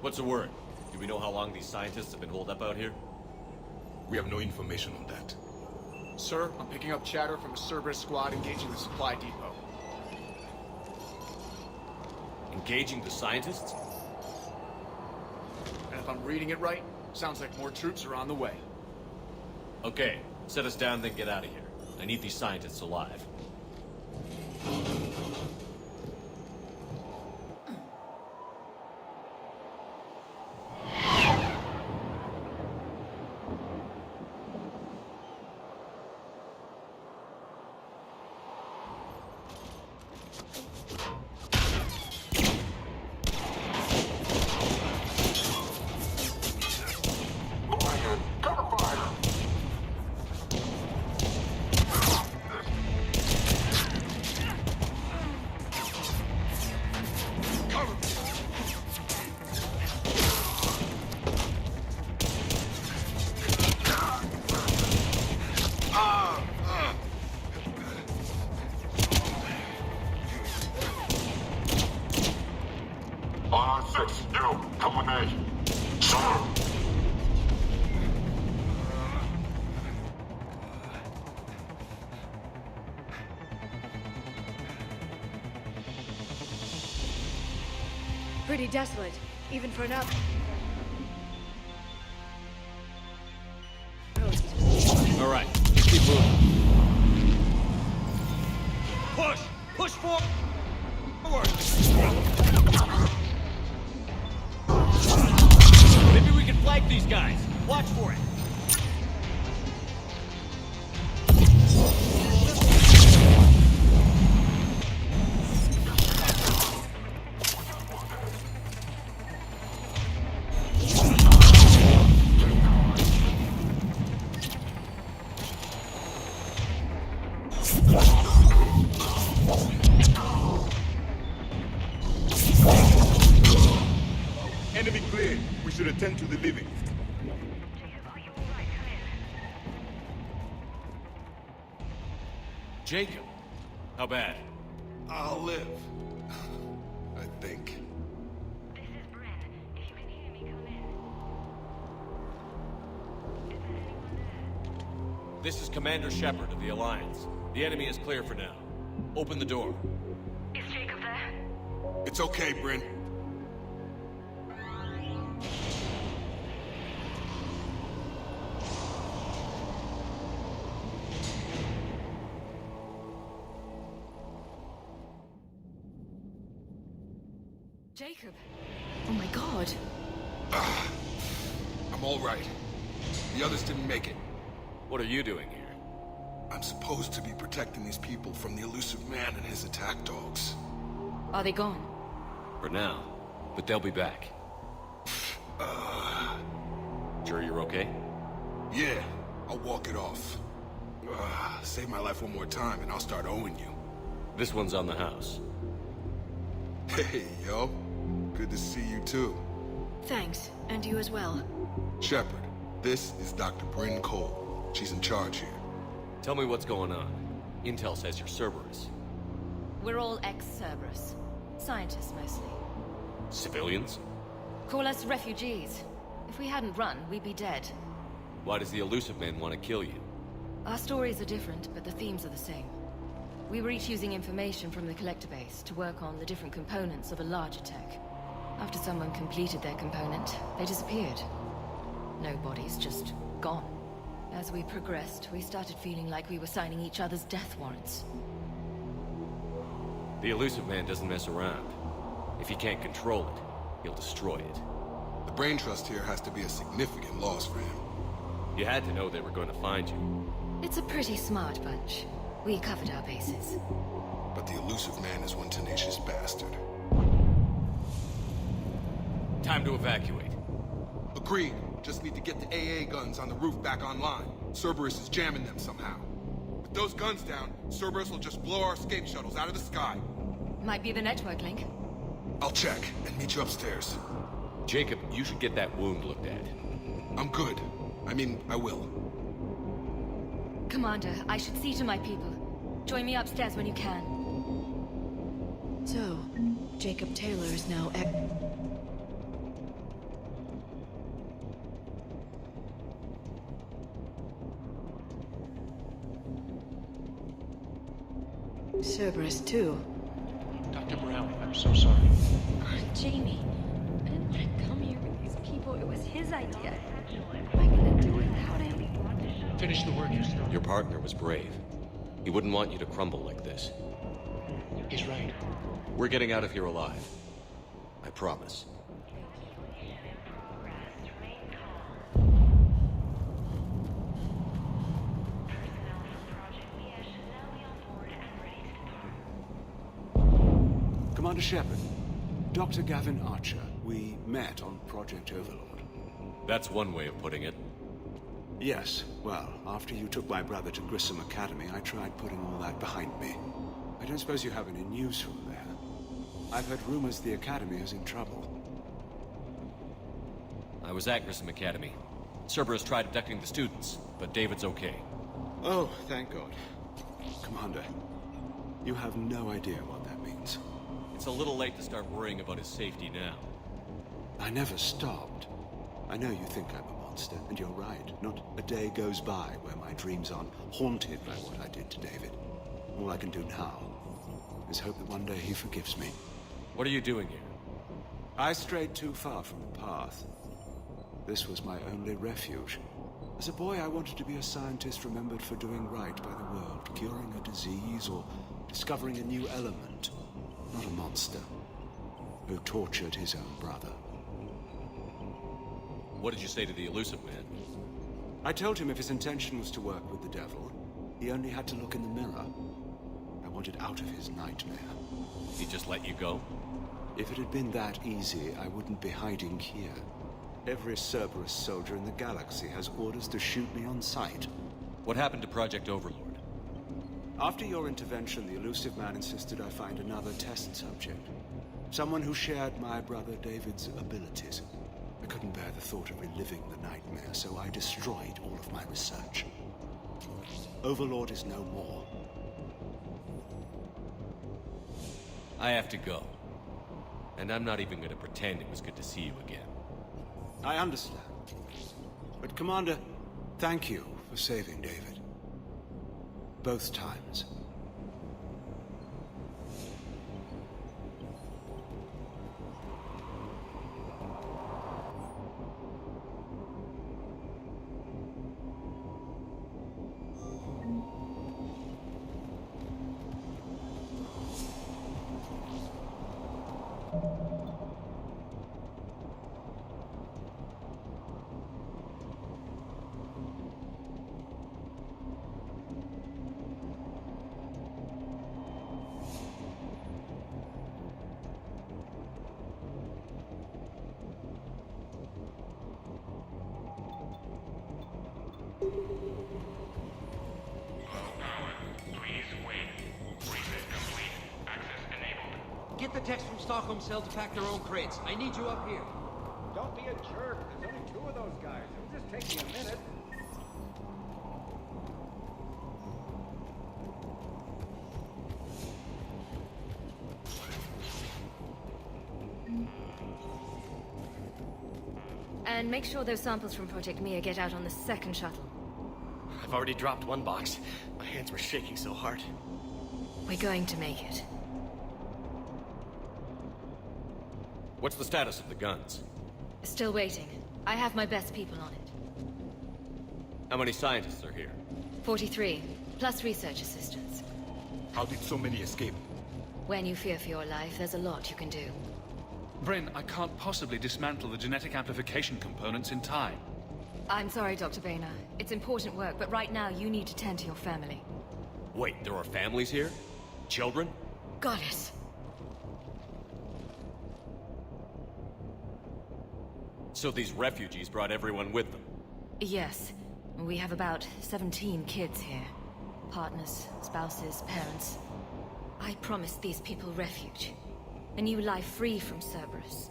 What's the word? Do we know how long these scientists have been holed up out here? We have no information on that. Sir, I'm picking up chatter from a Cerberus squad engaging the supply depot. Engaging the scientists? And if I'm reading it right, sounds like more troops are on the way. Okay, set us down, then get out of here. I need these scientists alive. Pretty desolate, even for an outpost. All right, just keep moving. Push! Push forward! flag these guys. Watch for it. Enemy cleared. We should attend to the living. Jacob, how bad? I'll live. I think. This is Commander Shepard of the Alliance. The enemy is clear for now. Open the door. Is Jacob there? It's okay, Bryn. Jacob! Oh my god. I'm all right. The others didn't make it. What are you doing here? I'm supposed to be protecting these people from the elusive man and his attack dogs. Are they gone? For now. But they'll be back. Sure you're okay? Yeah, I'll walk it off. Save my life one more time and I'll start owing you. This one's on the house. Hey, yo. Good to see you too. Thanks, and you as well. Shepard, this is Dr. Bryn Cole. She's in charge here. Tell me what's going on. Intel says you're Cerberus. We're all ex-Cerberus. Scientists, mostly. Civilians? Call us refugees. If we hadn't run, we'd be dead. Why does the elusive man want to kill you? Our stories are different, but the themes are the same. We were each using information from the collector base to work on the different components of a larger tech. After someone completed their component, they disappeared. No bodies, just gone. As we progressed, we started feeling like we were signing each other's death warrants. The elusive man doesn't mess around. If he can't control it, he'll destroy it. The brain trust here has to be a significant loss for him. You had to know they were going to find you. It's a pretty smart bunch. We covered our bases. But the elusive man is one tenacious bastard. Time to evacuate. Agreed. Just need to get the AA guns on the roof back online. Cerberus is jamming them somehow. With those guns down, Cerberus will just blow our escape shuttles out of the sky. Might be the network link. I'll check and meet you upstairs. Jacob, you should get that wound looked at. I'm good. I mean, I will. Commander, I should see to my people. Join me upstairs when you can. So, Jacob Taylor is now Cerberus too. Dr. Brown, I'm so sorry. Jamie, I didn't want to come here with these people. It was his idea. What am I gonna do without him? Finish the work you're starting. Your partner was brave. He wouldn't want you to crumble like this. He's right. We're getting out of here alive. I promise. Commander Shepard, Dr. Gavin Archer, we met on Project Overlord. That's one way of putting it. Yes, well, after you took my brother to Grissom Academy, I tried putting all that behind me. I don't suppose you have any news from there. I've heard rumors the Academy is in trouble. I was at Grissom Academy. Cerberus tried abducting the students, but David's okay. Oh, thank God. Commander, you have no idea what that means. It's a little late to start worrying about his safety now. I never stopped. I know you think I'm a monster, and you're right. Not a day goes by where my dreams aren't haunted by what I did to David. All I can do now is hope that one day he forgives me. What are you doing here? I strayed too far from the path. This was my only refuge. As a boy, I wanted to be a scientist remembered for doing right by the world, curing a disease or discovering a new element. Not a monster who tortured his own brother. What did you say to the elusive man? I told him if his intention was to work with the devil, he only had to look in the mirror. I wanted out of his nightmare. He just let you go? If it had been that easy, I wouldn't be hiding here. Every Cerberus soldier in the galaxy has orders to shoot me on sight. What happened to Project Overlord? After your intervention, the elusive man insisted I find another test subject. Someone who shared my brother David's abilities. I couldn't bear the thought of reliving the nightmare, so I destroyed all of my research. Overlord is no more. I have to go. And I'm not even going to pretend it was good to see you again. I understand. But Commander, thank you for saving David. Both times. Get the techs from Stockholm Cell to pack their own crates. I need you up here. Don't be a jerk. There's only 2 of those guys. It'll just take me a minute. And make sure those samples from Project Mia get out on the second shuttle. I've already dropped one box. My hands were shaking so hard. We're going to make it. What's the status of the guns? Still waiting. I have my best people on it. How many scientists are here? 43, plus research assistants. How did so many escape? When you fear for your life, there's a lot you can do. Bryn, I can't possibly dismantle the genetic amplification components in time. I'm sorry, Dr. Boehner. It's important work, but right now you need to tend to your family. Wait, there are families here? Children? Got it. So these refugees brought everyone with them? Yes. We have about 17 kids here. Partners, spouses, parents. I promised these people refuge. A new life free from Cerberus.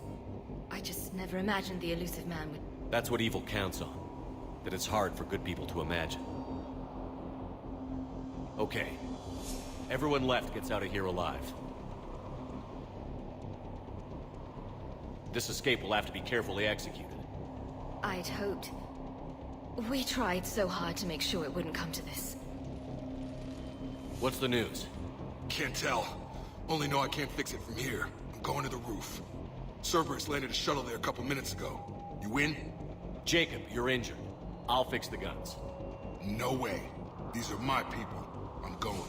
I just never imagined the elusive man would... That's what evil counts on. That it's hard for good people to imagine. Okay. Everyone left gets out of here alive. This escape will have to be carefully executed. I'd hoped. We tried so hard to make sure it wouldn't come to this. What's the news? Can't tell. Only know I can't fix it from here. I'm going to the roof. Cerberus landed a shuttle there a couple minutes ago. You in? Jacob, you're injured. I'll fix the guns. No way. These are my people. I'm going.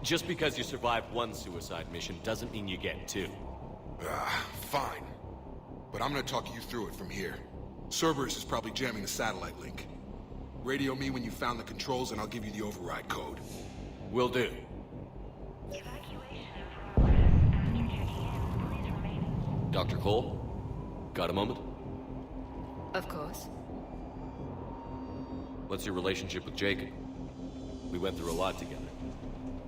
Just because you survived one suicide mission doesn't mean you get 2. Fine. But I'm gonna talk you through it from here. Cerberus is probably jamming the satellite link. Radio me when you found the controls and I'll give you the override code. Will do. Dr. Cole? Got a moment? Of course. What's your relationship with Jacob? We went through a lot together.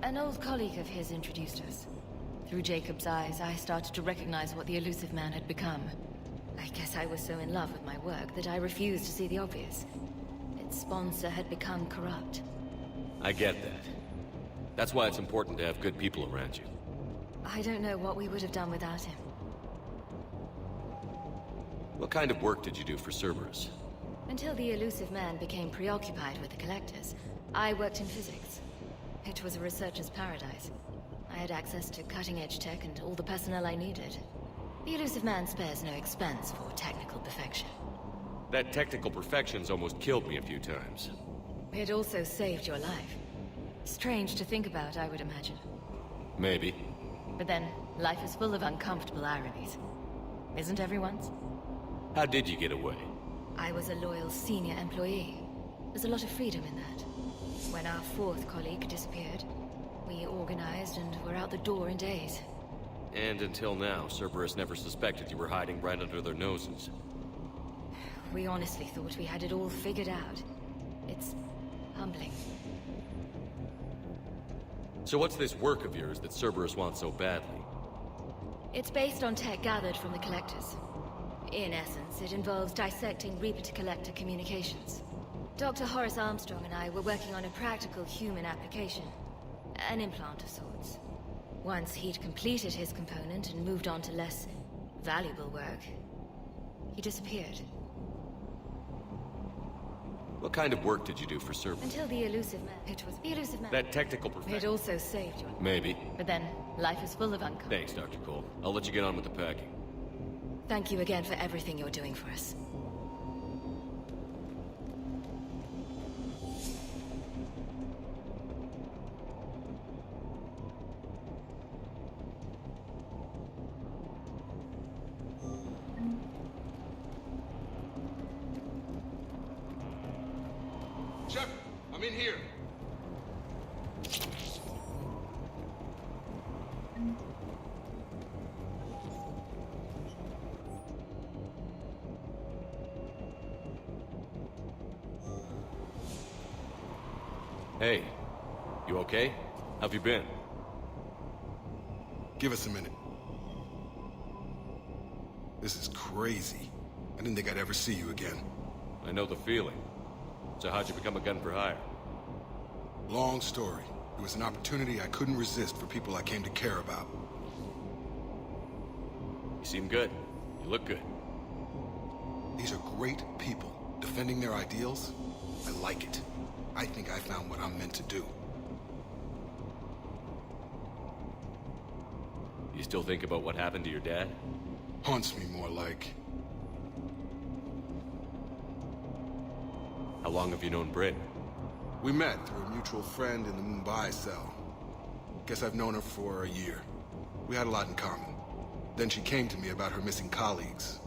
An old colleague of his introduced us. Through Jacob's eyes, I started to recognize what the elusive man had become. I guess I was so in love with my work that I refused to see the obvious. Its sponsor had become corrupt. I get that. That's why it's important to have good people around you. I don't know what we would have done without him. What kind of work did you do for Cerberus? Until the elusive man became preoccupied with the collectors, I worked in physics. It was a researcher's paradise. I had access to cutting-edge tech and all the personnel I needed. The elusive man spares no expense for technical perfection. That technical perfection's almost killed me a few times. It also saved your life. Strange to think about, I would imagine. Maybe. But then, life is full of uncomfortable ironies. Isn't everyone's? How did you get away? I was a loyal senior employee. There's a lot of freedom in that. When our fourth colleague disappeared, we organized and were out the door in days. And until now, Cerberus never suspected you were hiding right under their noses. We honestly thought we had it all figured out. It's humbling. So what's this work of yours that Cerberus wants so badly? It's based on tech gathered from the Collectors. In essence, it involves dissecting Reaper-to-Collector communications. Dr. Horace Armstrong and I were working on a practical human application. An implant of sorts. Once he'd completed his component and moved on to less valuable work, he disappeared. What kind of work did you do for Cerberus? Until the elusive man. It was the elusive man. That technical It perfection. also saved you. Maybe. But then, life is full of uncommon. Thanks, Dr. Cole. I'll let you get on with the packing. Thank you again for everything you're doing for us. Shepard, I'm in here. Hey, you okay? How've you been? Give us a minute. This is crazy. I didn't think I'd ever see you again. I know the feeling. So how'd you become a gun for hire? Long story. It was an opportunity I couldn't resist for people I came to care about. You seem good. You look good. These are great people, defending their ideals. I like it. I think I found what I'm meant to do. You still think about what happened to your dad? Haunts me more like. How long have you known Britt? We met through a mutual friend in the Mumbai cell. Guess I've known her for a year. We had a lot in common. Then she came to me about her missing colleagues.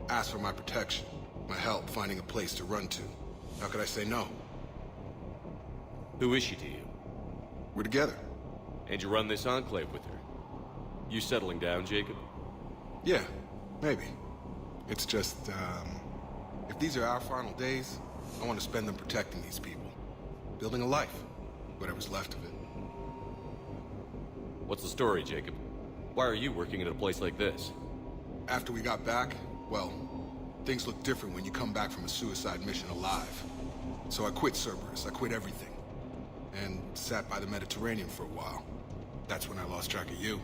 Asked for my protection, my help finding a place to run to. How could I say no? Who is she to you? We're together. And you run this enclave with her? You settling down, Jacob? Yeah, maybe. It's just, if these are our final days, I want to spend them protecting these people. Building a life. Whatever's left of it. What's the story, Jacob? Why are you working at a place like this? After we got back, well, things look different when you come back from a suicide mission alive. So I quit Cerberus, I quit everything. And sat by the Mediterranean for a while. That's when I lost track of you.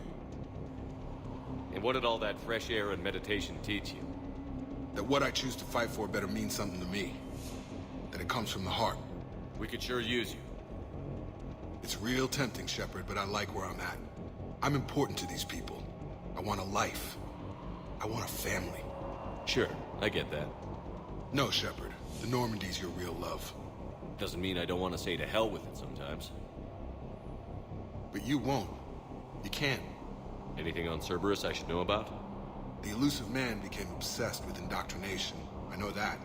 And what did all that fresh air and meditation teach you? That what I choose to fight for better mean something to me. That it comes from the heart. We could sure use you. It's real tempting, Shepard, but I like where I'm at. I'm important to these people. I want a life. I want a family. Sure, I get that. No, Shepard. The Normandy's your real love. Doesn't mean I don't want to say to hell with it sometimes. But you won't. You can't. Anything on Cerberus I should know about? The elusive man became obsessed with indoctrination. I know that.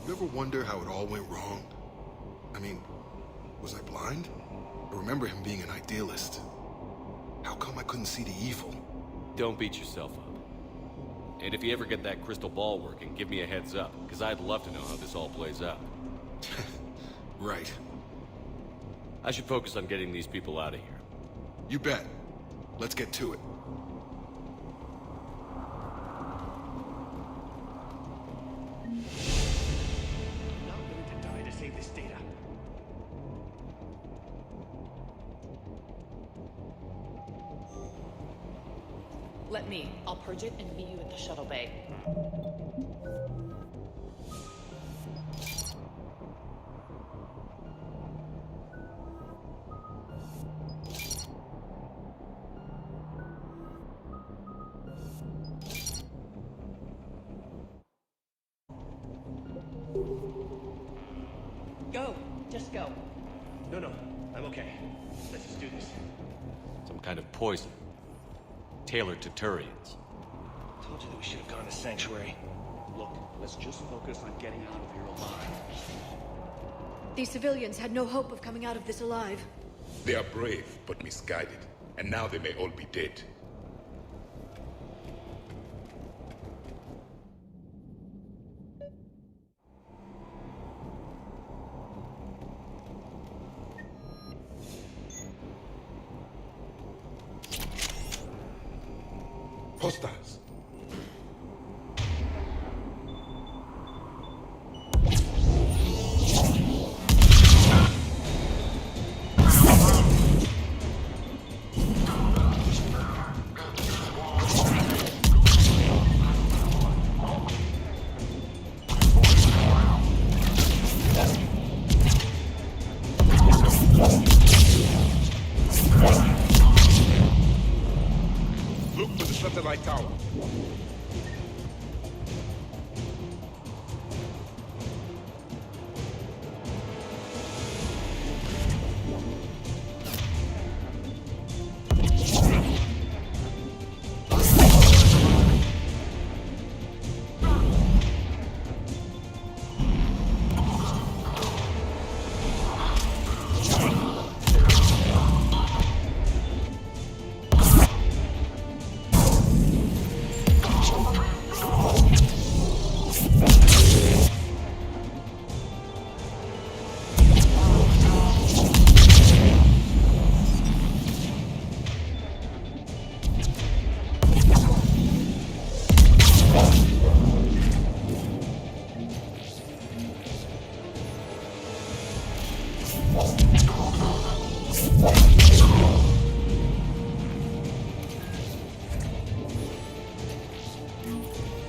You ever wonder how it all went wrong? I mean, was I blind? I remember him being an idealist. How come I couldn't see the evil? Don't beat yourself up. And if you ever get that crystal ball working, give me a heads up, because I'd love to know how this all plays out. Right. I should focus on getting these people out of here. You bet. Let's get to it. I'm not willing to die to save this data. Let me. I'll purge it and meet you at the shuttle bay. Go! Just go. No, I'm okay. Let's just do this. Some kind of poison. Tailored to Turians. Told you that we should have gone to Sanctuary. Look, Let's just focus on getting out of here alive. These civilians had no hope of coming out of this alive. They are brave, but misguided. And now they may all be dead. Hostiles. Look for the satellite tower.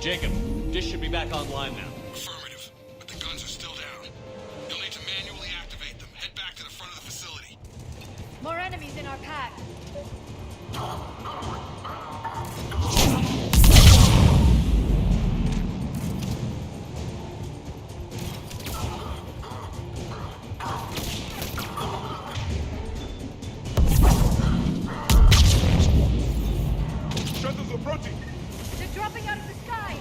Jacob, dish should be back online now. Affirmative, but the guns are still down. You'll need to manually activate them. Head back to the front of the facility. More enemies in our pack. Shuttles approaching. They're dropping out of the sky.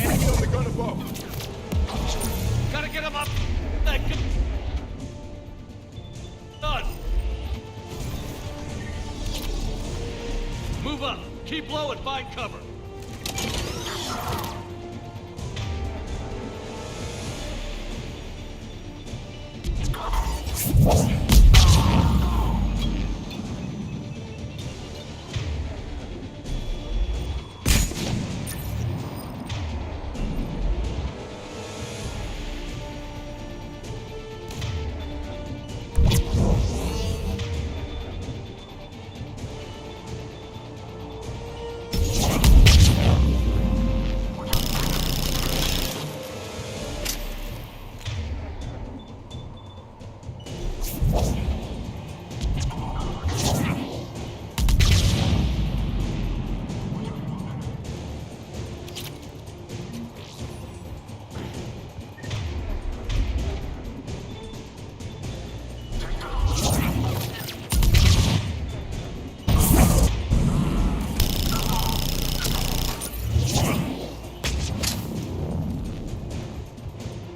Enemy on the gun above. Gotta get him up! That gun! Done! Move up! Keep low and find cover!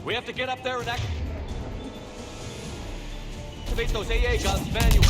We have to get up there and activate those AA guns manually.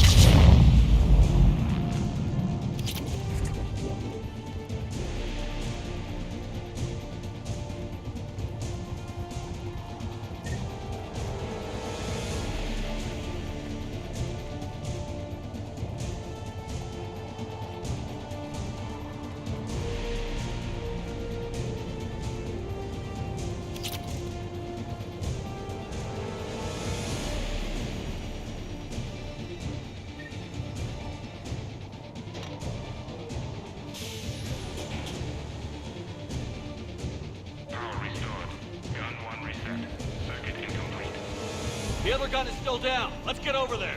The other gun is still down. Let's get over there.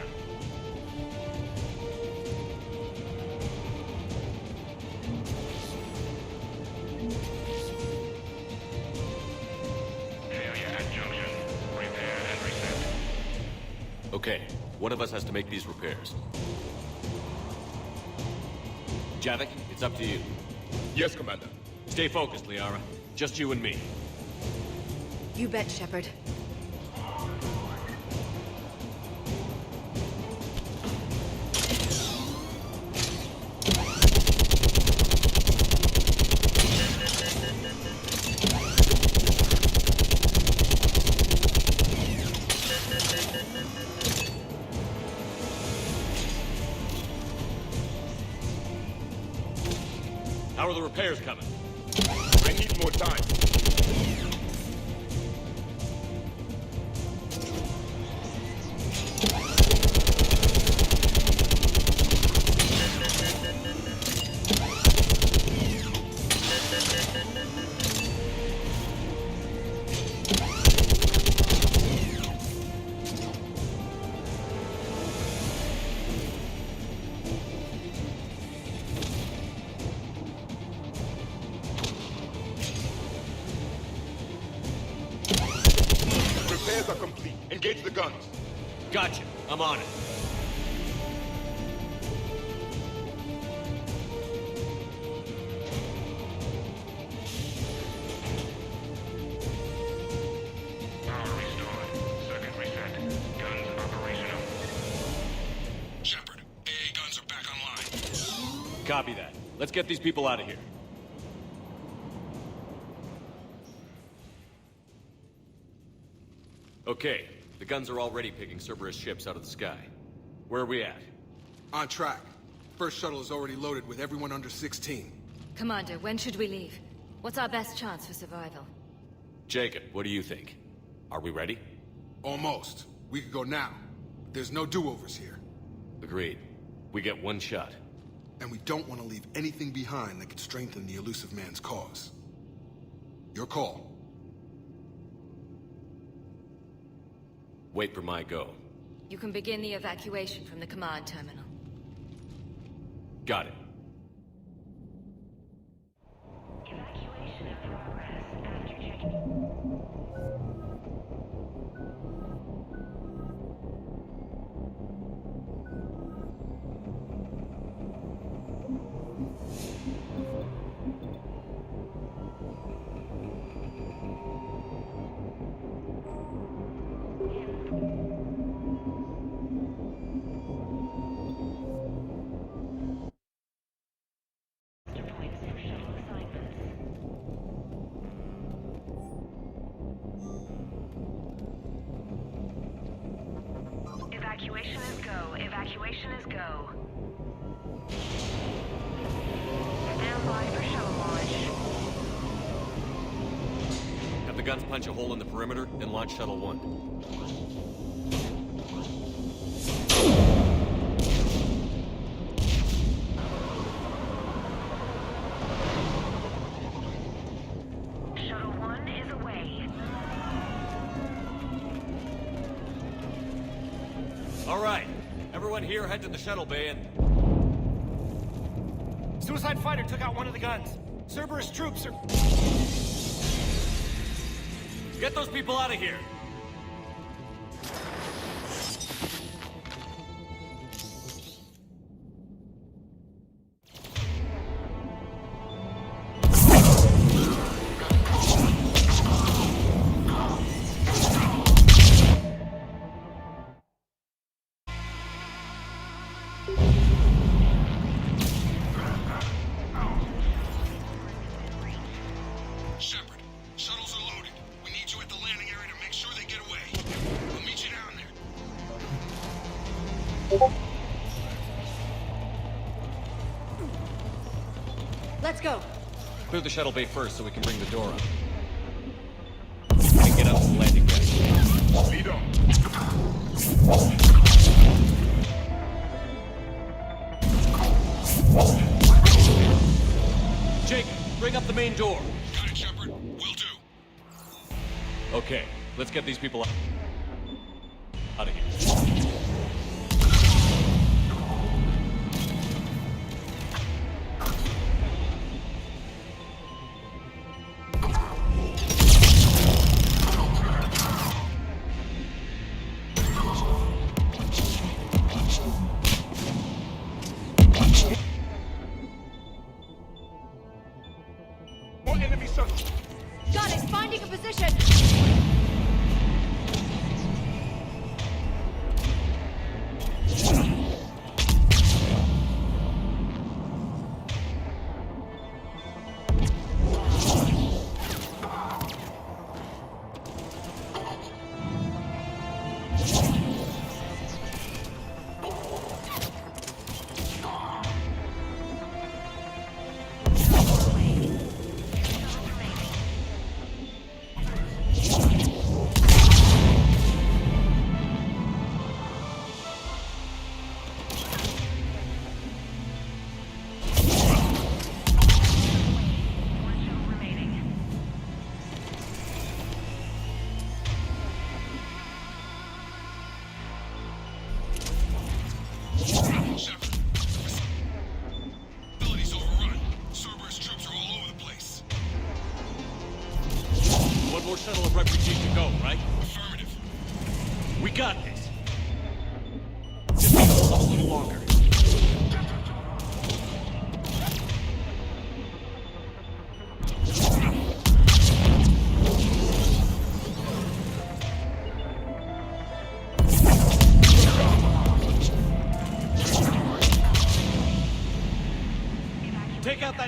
Okay, one of us has to make these repairs. Javik, it's up to you. Yes, Commander. Stay focused, Liara. Just you and me. You bet, Shepard. How are the repairs coming? I need more time. Repairs are complete. Engage the guns. Gotcha. I'm on it. Shepard, AA guns are back online. Copy that. Let's get these people out of here. Okay, the guns are already picking Cerberus ships out of the sky. Where are we at? On track. First shuttle is already loaded with everyone under 16. Commander, when should we leave? What's our best chance for survival? Jacob, what do you think? Are we ready? Almost. We could go now. There's no do-overs here. Agreed. We get one shot. And we don't want to leave anything behind that could strengthen the elusive man's cause. Your call. Wait for my go. You can begin the evacuation from the command terminal. Got it. Evacuation in progress after checking. Evacuation is go. Evacuation is go. Stand by for shuttle launch. Have the guns punch a hole in the perimeter, then launch Shuttle 1. Shuttle 1 is away. All right. Everyone here head to the shuttle bay and... Suicide fighter took out one of the guns. Cerberus troops are... Get those people out of here! Shepard, shuttles are loaded. We need you at the landing area to make sure they get away. We'll meet you down there. Let's go. Clear the shuttle bay first so we can bring the door up. And get up to the landing deck. Lead on. Jacob, bring up the main door. Got it, Shepard. Will do. Okay, let's get these people out of here.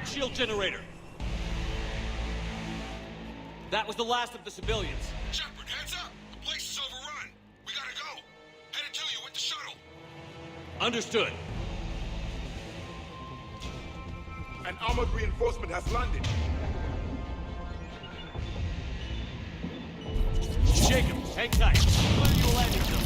shield generator. That was the last of the civilians. Shepard, heads up! The place is overrun! We gotta go! Headed to you with the shuttle! Understood. An armored reinforcement has landed. Jacob, hang tight. Clear your landing zone.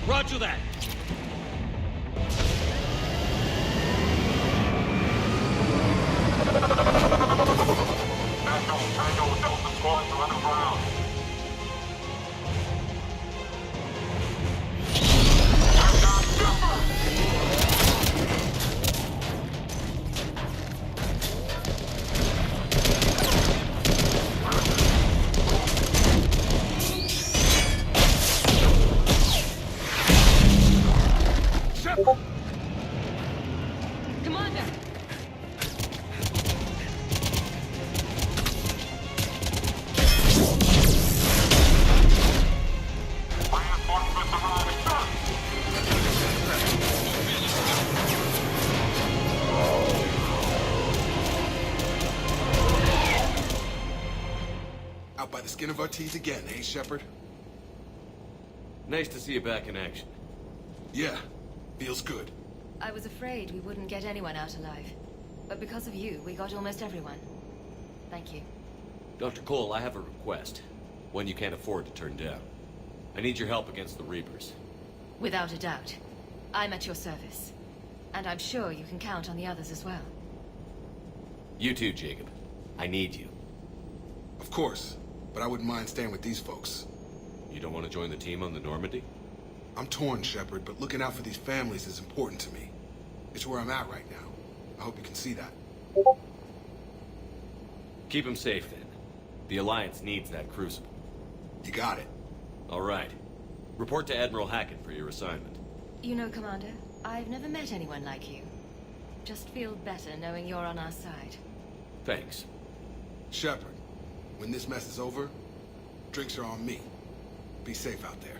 Roger that. Commander! Out by the skin of our teeth again, eh, Shepard? Nice to see you back in action. Yeah, feels good. I was afraid we wouldn't get anyone out alive. But because of you, we got almost everyone. Thank you. Dr. Cole, I have a request. One you can't afford to turn down. I need your help against the Reapers. Without a doubt. I'm at your service. And I'm sure you can count on the others as well. You too, Jacob. I need you. Of course, but I wouldn't mind staying with these folks. You don't want to join the team on the Normandy? I'm torn, Shepard, but looking out for these families is important to me. It's where I'm at right now. I hope you can see that. Keep him safe, then. The Alliance needs that crucible. You got it. All right. Report to Admiral Hackett for your assignment. You know, Commander, I've never met anyone like you. Just feel better knowing you're on our side. Thanks. Shepard, when this mess is over, drinks are on me. Be safe out there.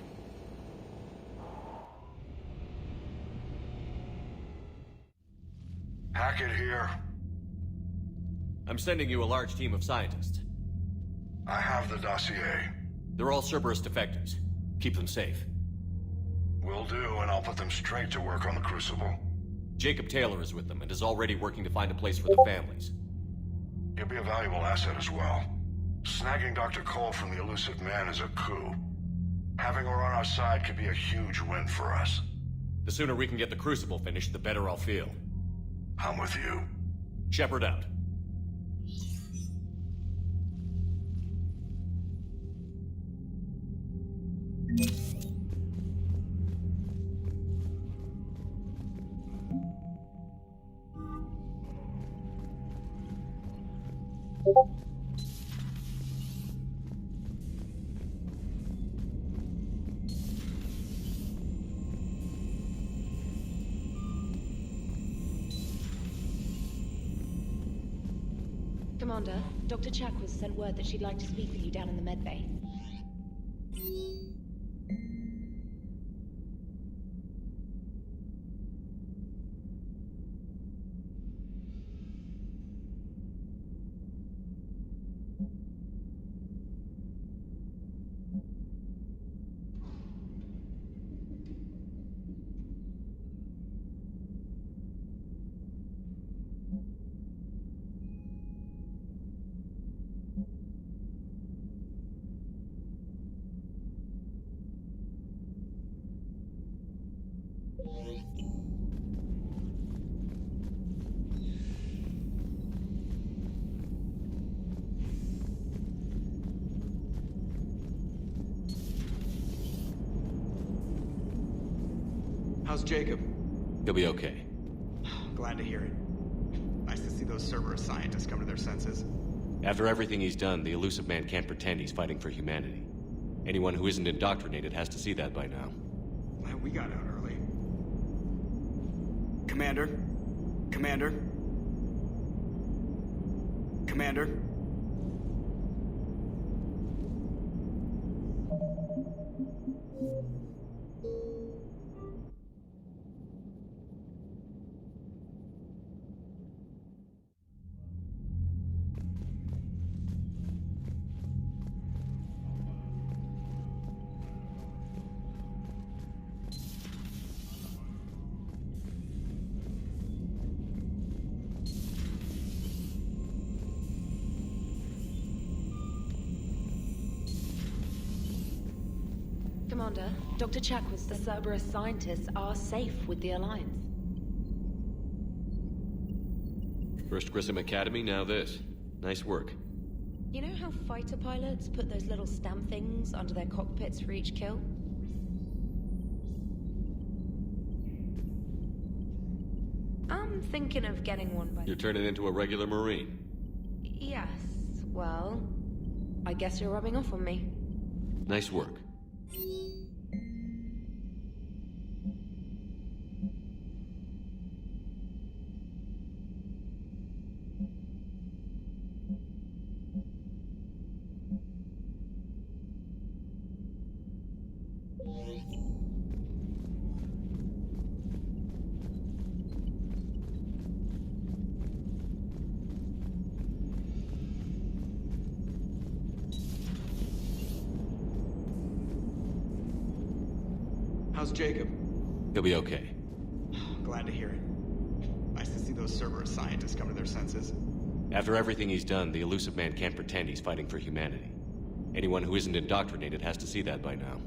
Hackett here. I'm sending you a large team of scientists. I have the dossier. They're all Cerberus defectors. Keep them safe. Will do, and I'll put them straight to work on the Crucible. Jacob Taylor is with them and is already working to find a place for the families. He'll be a valuable asset as well. Snagging Dr. Cole from the elusive man is a coup. Having her on our side could be a huge win for us. The sooner we can get the Crucible finished, the better I'll feel. I'm with you. Shepard out. Commander, Dr. Chakwas sent word that she'd like to speak with you down in the medbay. How's Jacob? He'll be okay. Glad to hear it. Nice to see those Cerberus scientists come to their senses. After everything he's done, the elusive man can't pretend he's fighting for humanity. Anyone who isn't indoctrinated has to see that by now. Well, we got out early. Commander? Commander? Commander? Commander, Dr. Chakwas, the Cerberus scientists are safe with the Alliance. First Grissom Academy, now this. Nice work. You know how fighter pilots put those little stamp things under their cockpits for each kill? I'm thinking of getting one by... You're turning into a regular Marine. Yes, well, I guess you're rubbing off on me. Nice work. How's Jacob? He'll be okay. Glad to hear it. Nice to see those Cerberus scientists come to their senses. After everything he's done, the elusive man can't pretend he's fighting for humanity. Anyone who isn't indoctrinated has to see that by now.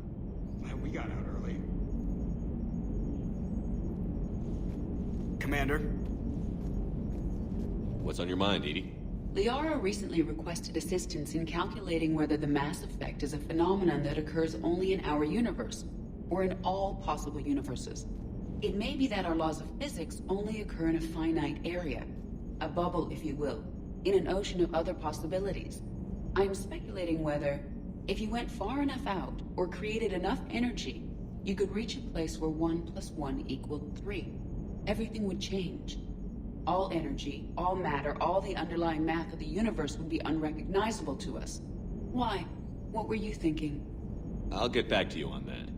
Well, we got out early. Commander? What's on your mind, Edie? Liara recently requested assistance in calculating whether the mass effect is a phenomenon that occurs only in our universe, or in all possible universes. It may be that our laws of physics only occur in a finite area, a bubble, if you will, in an ocean of other possibilities. I'm speculating whether, if you went far enough out, or created enough energy, you could reach a place where 1 + 1 = 3. Everything would change. All energy, all matter, all the underlying math of the universe would be unrecognizable to us. Why? What were you thinking? I'll get back to you on that.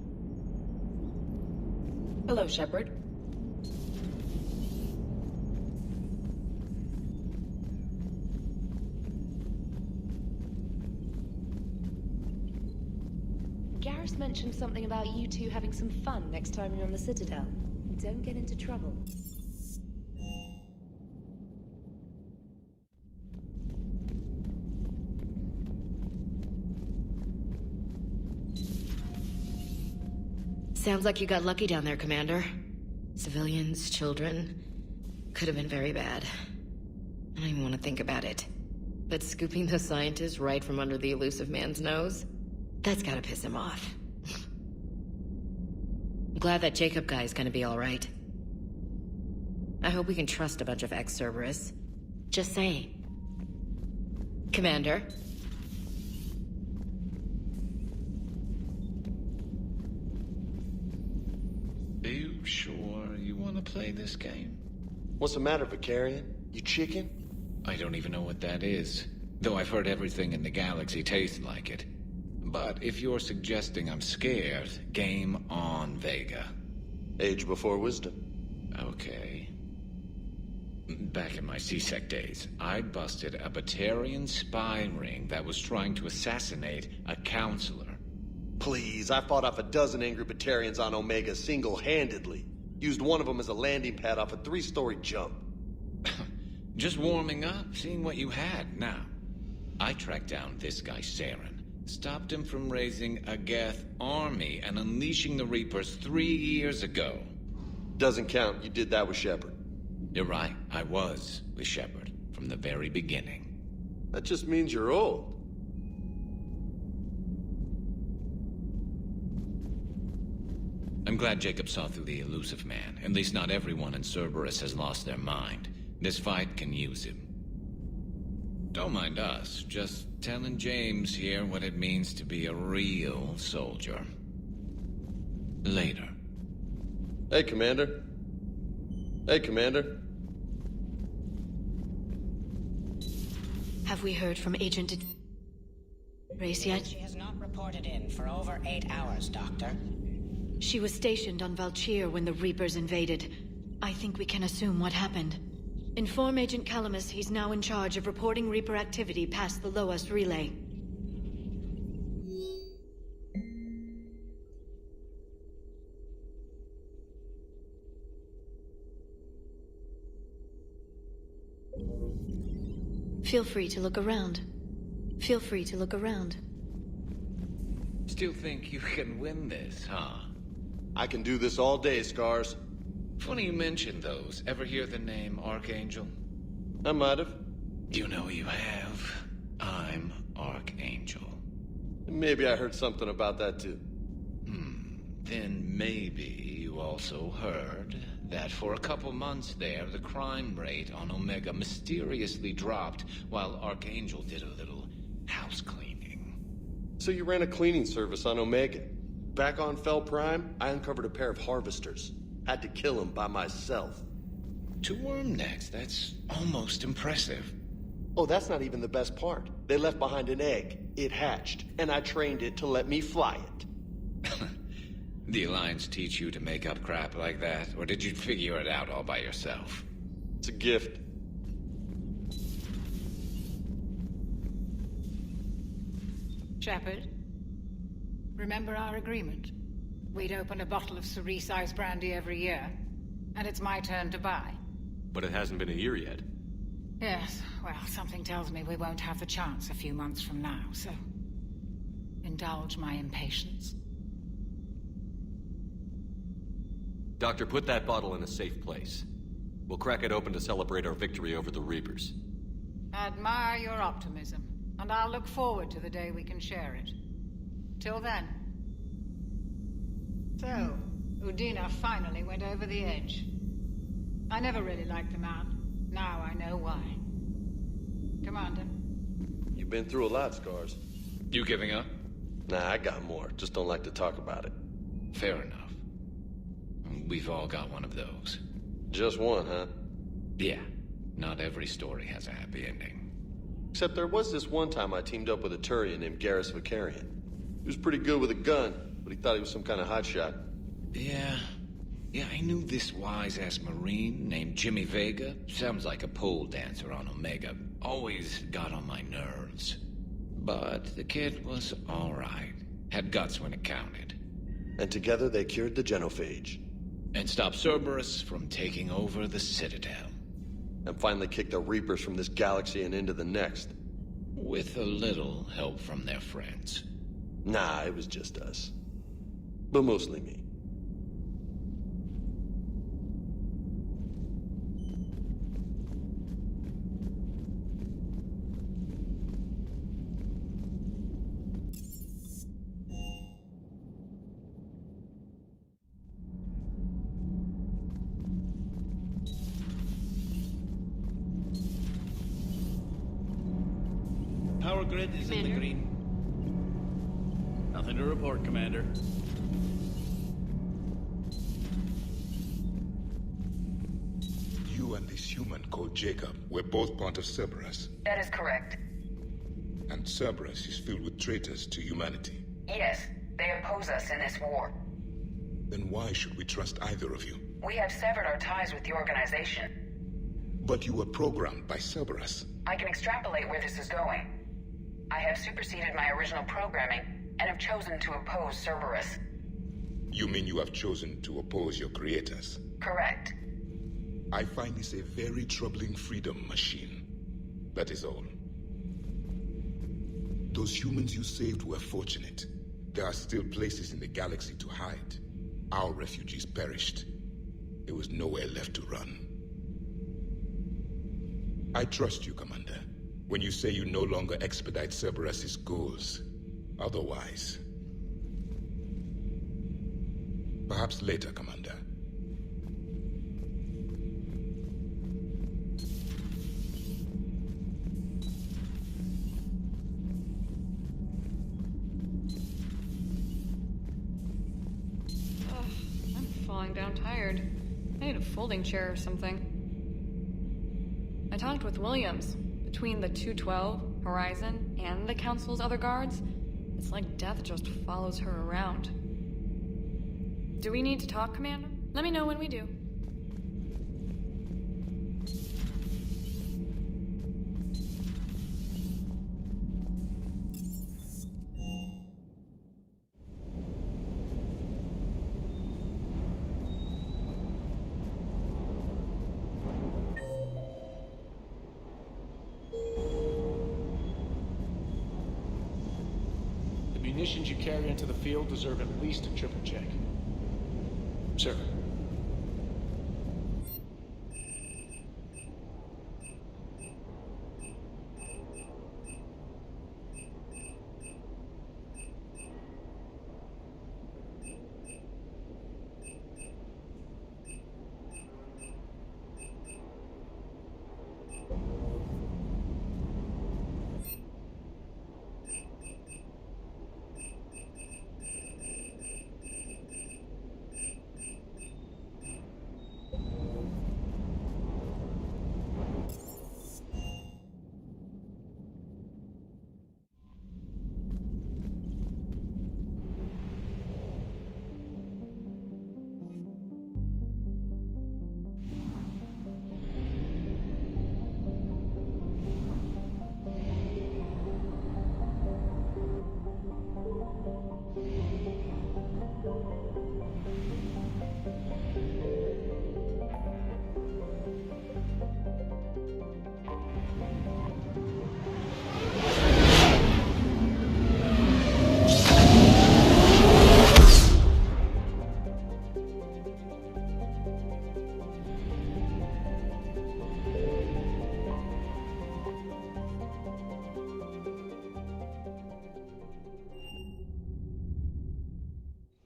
Hello, Shepard. Garrus mentioned something about you two having some fun next time you're on the Citadel. Don't get into trouble. Sounds like you got lucky down there, Commander. Civilians, children. Could have been very bad. I don't even want to think about it. But scooping the scientists right from under the elusive man's nose? That's gotta piss him off. I'm glad that Jacob guy is gonna be alright. I hope we can trust a bunch of ex-Cerberus. Just saying. Commander? Are you sure you want to play this game? What's the matter, Vicarian? You chicken? I don't even know what that is, though I've heard everything in the galaxy tastes like it. But if you're suggesting I'm scared, game on, Vega. Age before wisdom. Okay. Back in my C-Sec days, I busted a Batarian spy ring that was trying to assassinate a counselor. Please, I fought off a dozen angry Batarians on Omega single-handedly. Used one of them as a landing pad off a 3-story jump. Just warming up, seeing what you had. Now, I tracked down this guy, Saren. Stopped him from raising a Geth army and unleashing the Reapers 3 years ago. Doesn't count. You did that with Shepard. You're right. I was with Shepard from the very beginning. That just means you're old. I'm glad Jacob saw through the elusive man. At least not everyone in Cerberus has lost their mind. This fight can use him. Don't mind us, just telling James here what it means to be a real soldier. Later. Hey, Commander. Hey, Commander. Have we heard from Agent Race yet? She has not reported in for over 8 hours, Doctor. She was stationed on Valchir when the Reapers invaded. I think we can assume what happened. Inform Agent Calamus he's now in charge of reporting Reaper activity past the Loas relay. Feel free to look around. Feel free to look around. Still think you can win this, huh? I can do this all day, Scars. Funny you mention those. Ever hear the name Archangel? I might have. You know you have. I'm Archangel. Maybe I heard something about that too. Then maybe you also heard that for a couple months there, the crime rate on Omega mysteriously dropped while Archangel did a little house cleaning. So you ran a cleaning service on Omega. Back on Fel Prime, I uncovered a pair of harvesters. Had to kill them by myself. 2 worm necks, that's almost impressive. Oh, that's not even the best part. They left behind an egg. It hatched, and I trained it to let me fly it. The Alliance teach you to make up crap like that, or did you figure it out all by yourself? It's a gift. Shepard, remember our agreement? We'd open a bottle of Sur'Kesh ice brandy every year, and it's my turn to buy. But it hasn't been a year yet. Yes, well, something tells me we won't have the chance a few months from now, so indulge my impatience. Doctor, put that bottle in a safe place. We'll crack it open to celebrate our victory over the Reapers. Admire your optimism, and I'll look forward to the day we can share it. Till then. So, Udina finally went over the edge. I never really liked the man. Now I know why. Commander? You've been through a lot, Scars. You giving up? Nah, I got more. Just don't like to talk about it. Fair enough. We've all got one of those. Just one, huh? Yeah. Not every story has a happy ending. Except there was this one time I teamed up with a Turian named Garrus Vicarian. He was pretty good with a gun, but he thought he was some kind of hotshot. Yeah, I knew this wise-ass Marine named Jimmy Vega. Sounds like a pole dancer on Omega. Always got on my nerves. But the kid was alright. Had guts when it counted. And together they cured the genophage. And stopped Cerberus from taking over the Citadel. And finally kicked the Reapers from this galaxy and into the next. With a little help from their friends. Nah, it was just us. But mostly me. Power grid is in the green. Nothing to report, Commander. You and this human called Jacob were both part of Cerberus. That is correct. And Cerberus is filled with traitors to humanity. Yes, they oppose us in this war. Then why should we trust either of you? We have severed our ties with the organization. But you were programmed by Cerberus. I can extrapolate where this is going. I have superseded my original programming and have chosen to oppose Cerberus. You mean you have chosen to oppose your creators? Correct. I find this a very troubling freedom machine. That is all. Those humans you saved were fortunate. There are still places in the galaxy to hide. Our refugees perished. There was nowhere left to run. I trust you, Commander, when you say you no longer expedite Cerberus's goals. Otherwise... Perhaps later, Commander. I'm falling down tired. I need a folding chair or something. I talked with Williams. Between the 212, Horizon, and the Council's other guards, it's like death just follows her around. Do we need to talk, Commander? Let me know when we do. The munitions you carry into the field deserve at least a triple check. Sir.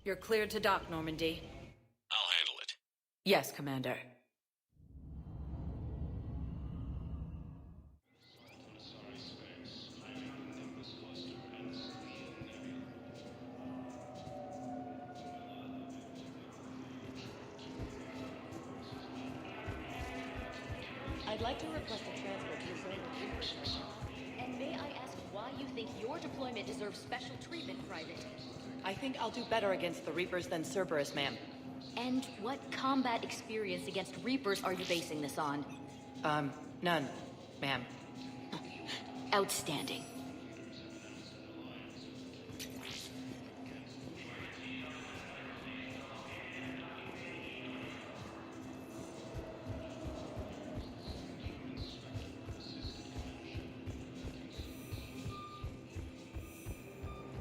You're cleared to dock, Normandy. I'll handle it. Yes, Commander. I'd like to request a transfer to your zone. And may I ask why you think your deployment deserves special treatment, Private? I think I'll do better against the Reapers than Cerberus, ma'am. And what combat experience against Reapers are you basing this on? None, ma'am. Outstanding.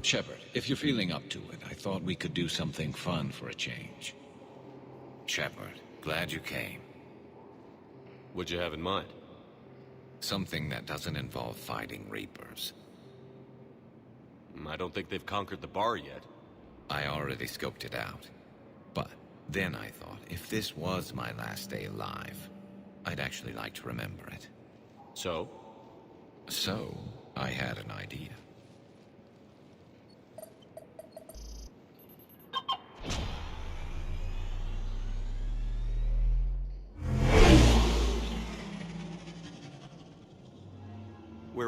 Shepard, if you're feeling up to it, I thought we could do something fun for a change. Shepard, glad you came. What'd you have in mind? Something that doesn't involve fighting Reapers. I don't think they've conquered the bar yet. I already scoped it out. But then I thought, if this was my last day alive, I'd actually like to remember it. So? So, I had an idea.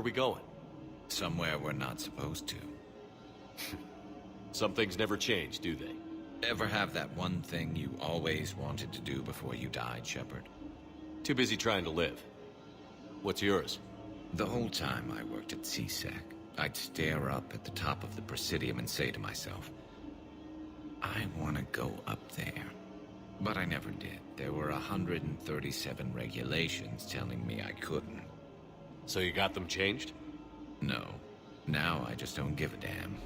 are we going? Somewhere we're not supposed to. Some things never change, do they? Ever have that one thing you always wanted to do before you died, Shepard? Too busy trying to live. What's yours? The whole time I worked at CSEC, I'd stare up at the top of the Presidium and say to myself, I want to go up there. But I never did. There were 137 regulations telling me I couldn't. So you got them changed? No. Now I just don't give a damn.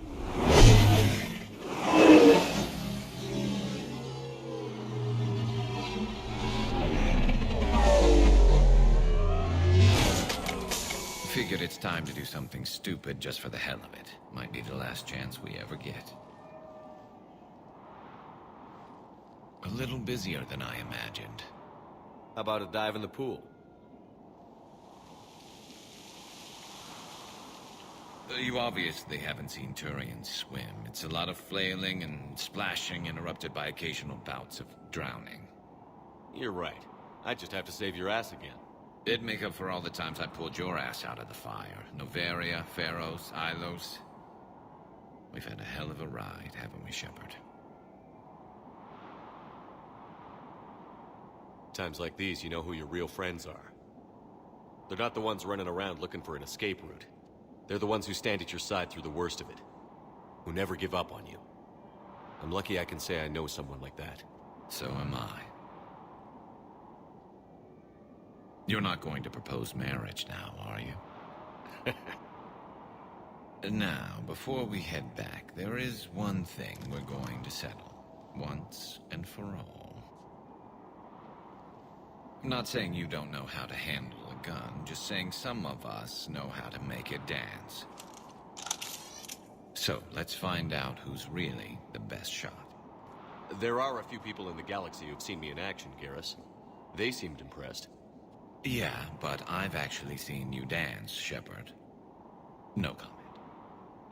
Figured it's time to do something stupid just for the hell of it. Might be the last chance we ever get. A little busier than I imagined. How about a dive in the pool? You obviously haven't seen Turians swim. It's a lot of flailing and splashing, interrupted by occasional bouts of drowning. You're right. I just have to save your ass again. It'd make up for all the times I pulled your ass out of the fire. Noveria, Pharos, Ilos. We've had a hell of a ride, haven't we, Shepard? Times like these, you know who your real friends are. They're not the ones running around looking for an escape route. They're the ones who stand at your side through the worst of it. Who never give up on you. I'm lucky I can say I know someone like that. So am I. You're not going to propose marriage now, are you? Now, before we head back, there is one thing we're going to settle. Once and for all. I'm not saying you don't know how to handle a gun, just saying some of us know how to make it dance. So, let's find out who's really the best shot. There are a few people in the galaxy who've seen me in action, Garrus. They seemed impressed. Yeah, but I've actually seen you dance, Shepard. No comment.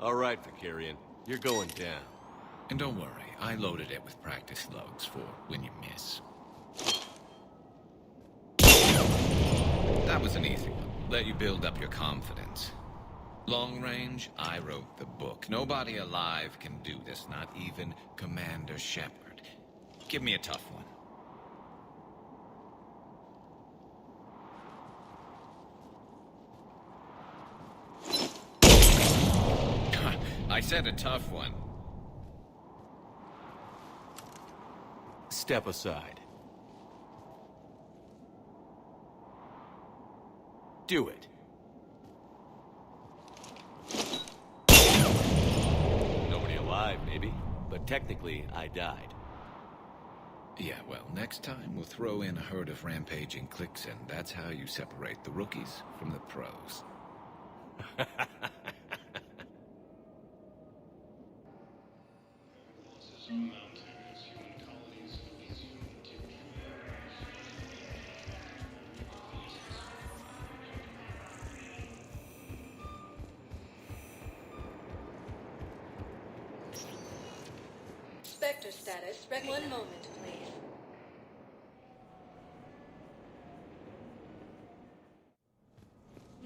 All right, Vicarian. You're going down. And don't worry, I loaded it with practice slugs for when you miss. That was an easy one. Let you build up your confidence. Long range, I wrote the book. Nobody alive can do this, not even Commander Shepard. Give me a tough one. I said a tough one. Step aside. Do it. Nobody alive, maybe. But technically, I died. Yeah, well, next time we'll throw in a herd of rampaging cliques, and that's how you separate the rookies from the pros. Spectre status. One moment, please.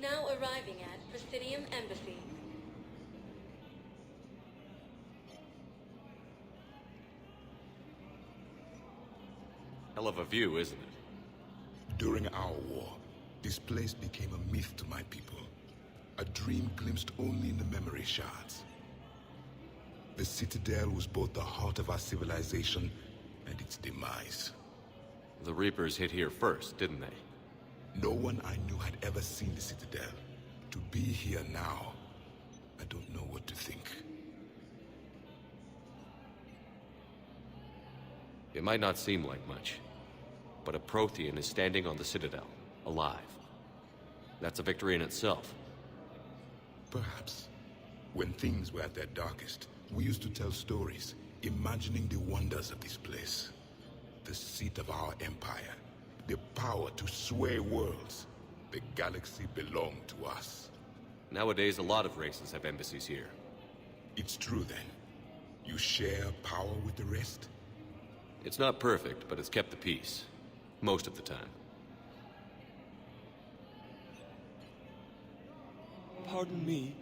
Now arriving at Presidium Embassy. Hell of a view, isn't it? During our war, this place became a myth to my people. A dream glimpsed only in the memory shards. The Citadel was both the heart of our civilization and its demise. The Reapers hit here first, didn't they? No one I knew had ever seen the Citadel. To be here now, I don't know what to think. It might not seem like much, but a Prothean is standing on the Citadel, alive. That's a victory in itself. Perhaps. When things were at their darkest, we used to tell stories, imagining the wonders of this place. The seat of our empire, the power to sway worlds. The galaxy belonged to us. Nowadays, a lot of races have embassies here. It's true then. You share power with the rest? It's not perfect, but it's kept the peace. Most of the time. pardon me.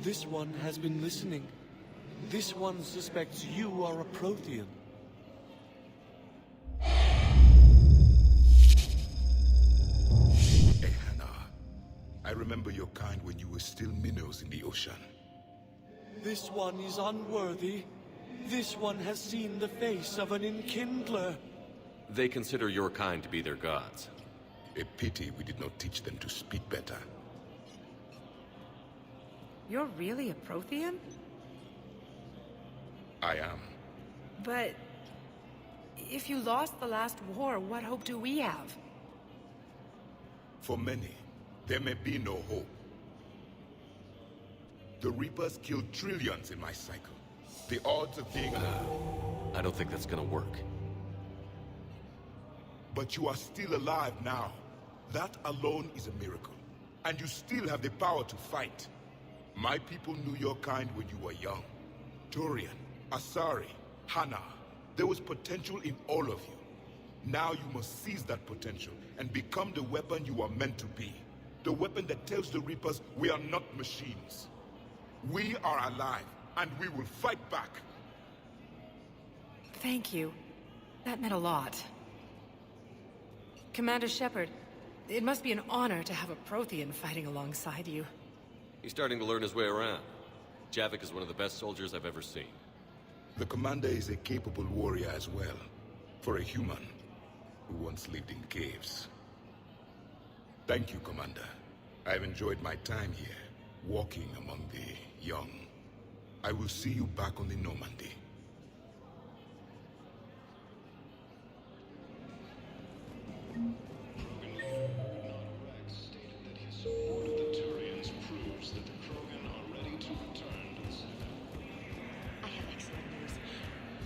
This one has been listening. This one suspects you are a Prothean. Hey, Hannah. I remember your kind when you were still minnows in the ocean. This one is unworthy. This one has seen the face of an enkindler. They consider your kind to be their gods. A pity we did not teach them to speak better. You're really a Prothean? I am. But... if you lost the last war, what hope do we have? For many, there may be no hope. The Reapers killed trillions in my cycle. The odds of being... I don't think that's gonna work. But you are still alive now. That alone is a miracle. And you still have the power to fight. My people knew your kind when you were young. Turian, Asari, Hannah. There was potential in all of you. Now you must seize that potential and become the weapon you are meant to be. The weapon that tells the Reapers we are not machines. We are alive, and we will fight back. Thank you. That meant a lot. Commander Shepard, it must be an honor to have a Prothean fighting alongside you. He's starting to learn his way around. Javik is one of the best soldiers I've ever seen. The commander is a capable warrior as well, for a human who once lived in caves. Thank you, Commander. I've enjoyed my time here, walking among the young. I will see you back on the Normandy. I have excellent news.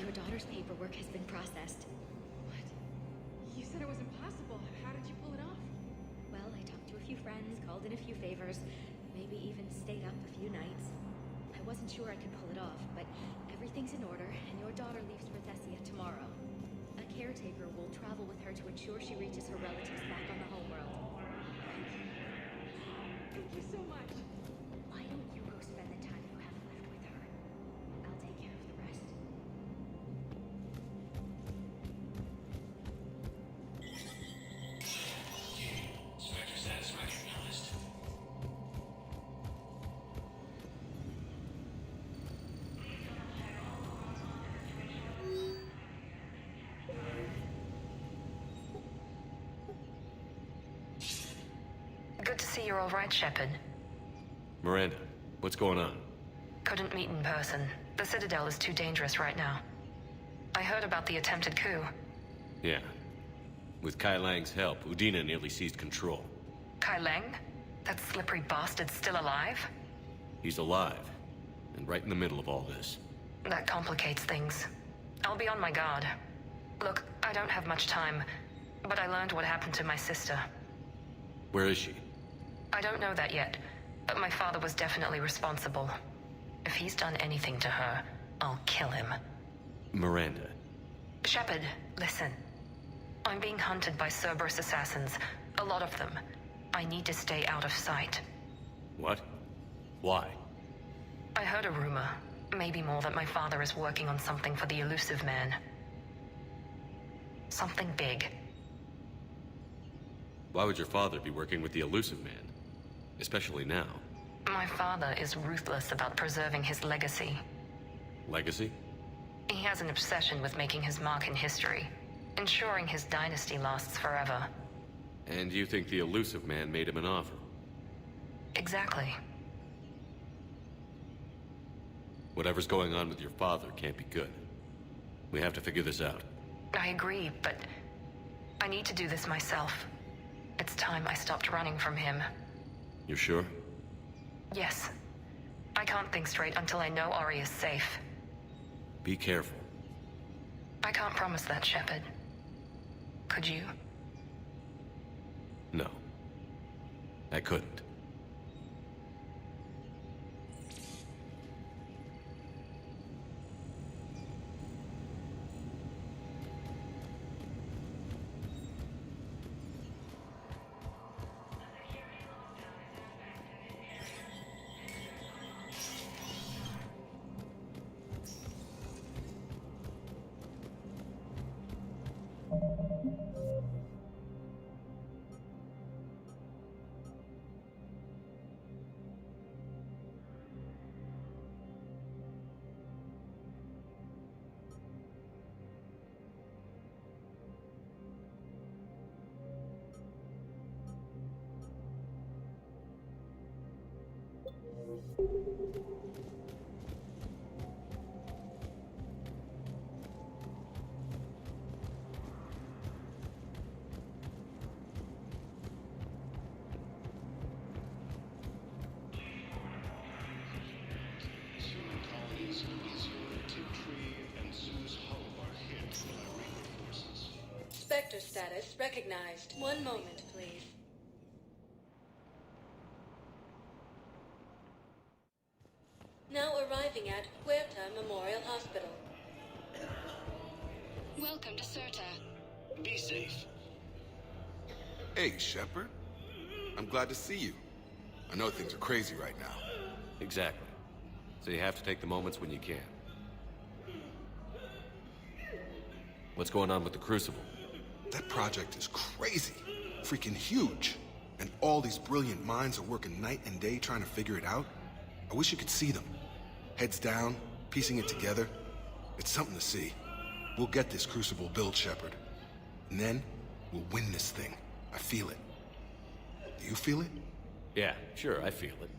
Your daughter's paperwork has been processed. What? You said it was impossible. How did you pull it off? Well, I talked to a few friends, called in a few favors, maybe even stayed up a few nights. I wasn't sure I could pull it off, but everything's in order, and your daughter leaves for Thessia tomorrow. A caretaker will travel with her to ensure she reaches her relatives back on the homeworld. Thank you so much. Why don't you go spend the time you have left with her? I'll take care of the rest. Spectre status recognized. Good to see you're all right, Shepard. Miranda, what's going on? Couldn't meet in person. The Citadel is too dangerous right now. I heard about the attempted coup. Yeah. With Kai Lang's help, Udina nearly seized control. Kai Lang? That slippery bastard's still alive? He's alive, and right in the middle of all this. That complicates things. I'll be on my guard. Look, I don't have much time, but I learned what happened to my sister. Where is she? I don't know that yet, but my father was definitely responsible. If he's done anything to her, I'll kill him. Miranda. Shepard, listen. I'm being hunted by Cerberus assassins. A lot of them. I need to stay out of sight. What? Why? I heard a rumor, maybe more, that my father is working on something for the Elusive Man. Something big. Why would your father be working with the Elusive Man? Especially now. My father is ruthless about preserving his legacy. Legacy? He has an obsession with making his mark in history, ensuring his dynasty lasts forever. And you think the Elusive Man made him an offer? Exactly. Whatever's going on with your father can't be good. We have to figure this out. I agree, but I need to do this myself. It's time I stopped running from him. You sure? Yes. I can't think straight until I know Ori is safe. Be careful. I can't promise that, Shepard. Could you? No. I couldn't. Spectre status recognized. One moment, please. Now arriving at Huerta Memorial Hospital. Welcome to Certa. Be safe. Hey, Shepard. I'm glad to see you. I know things are crazy right now. Exactly. So you have to take the moments when you can. What's going on with the Crucible? That project is crazy. Freaking huge. And all these brilliant minds are working night and day trying to figure it out. I wish you could see them. Heads down, piecing it together. It's something to see. We'll get this Crucible built, Shepard. And then, we'll win this thing. I feel it. Do you feel it? Yeah, sure, I feel it.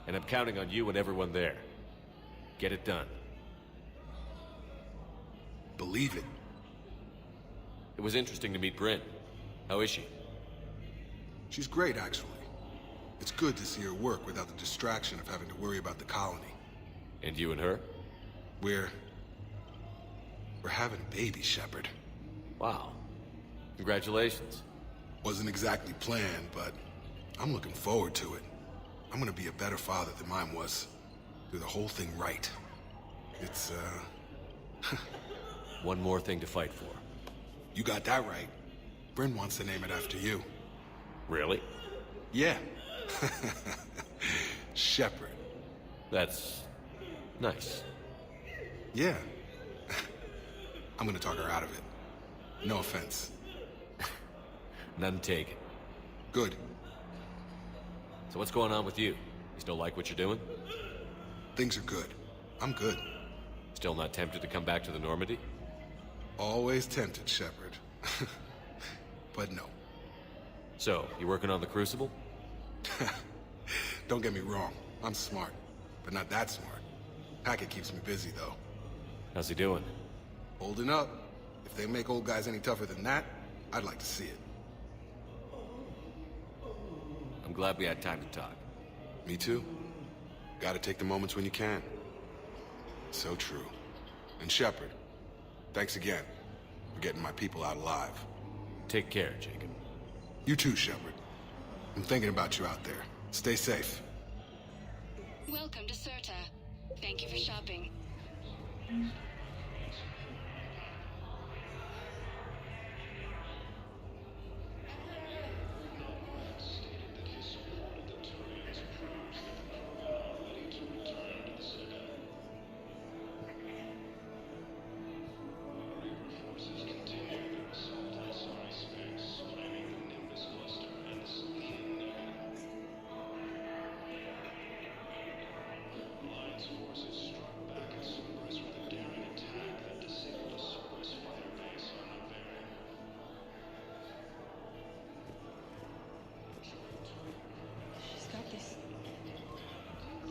And I'm counting on you and everyone there. Get it done. Believe it. It was interesting to meet Bryn. How is she? She's great, actually. It's good to see her work without the distraction of having to worry about the colony. And you and her? We're having a baby, Shepard. Wow. Congratulations. Wasn't exactly planned, but I'm looking forward to it. I'm gonna be a better father than mine was. Do the whole thing right. It's, One more thing to fight for. You got that right. Bryn wants to name it after you. Really? Yeah. Shepard. That's nice. Yeah. I'm gonna talk her out of it. No offense. None taken. Good. So what's going on with you? You still like what you're doing? Things are good. I'm good. Still not tempted to come back to the Normandy? Always tempted, Shepard. But no. So, you working on the Crucible? Don't get me wrong. I'm smart. But not that smart. Hackett keeps me busy, though. How's he doing? Holding up. If they make old guys any tougher than that, I'd like to see it. I'm glad we had time to talk. Me too. Gotta take the moments when you can. So true. And Shepard, thanks again for getting my people out alive. Take care, Jacob. You too, Shepard. I'm thinking about you out there. Stay safe. Welcome to Certa. Thank you for shopping.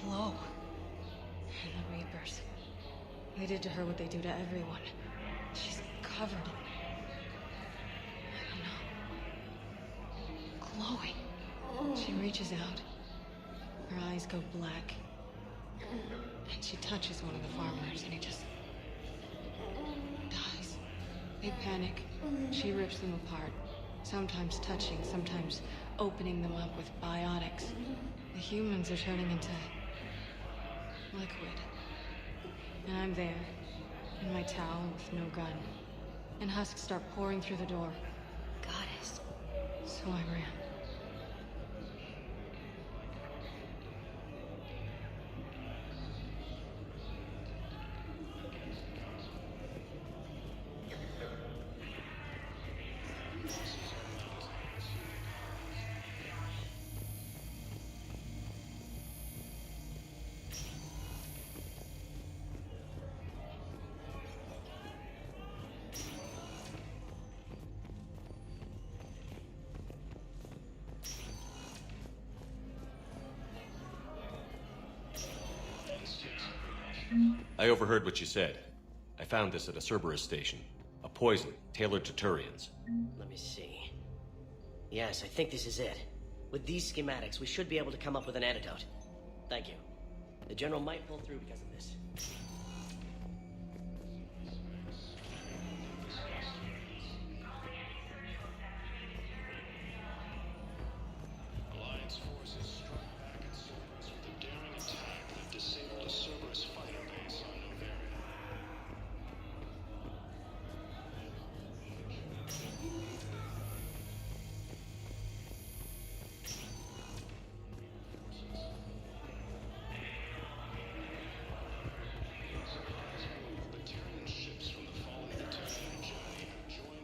Glow. And the Reapers. They did to her what they do to everyone. She's covered in... I don't know. Glowing. She reaches out. Her eyes go black. And she touches one of the farmers, and he just... dies. They panic. She rips them apart. Sometimes touching, sometimes opening them up with biotics. The humans are turning into... liquid. And I'm there, in my towel with no gun. And husks start pouring through the door. Goddess. So I ran. I overheard what you said. I found this at a Cerberus station. A poison tailored to Turians. Let me see. Yes, I think this is it. With these schematics, we should be able to come up with an antidote. Thank you. The General might pull through because of this. Alliance forces struck back at Cerberus with a daring attack that disabled a Cerberus fighter base on Novaria.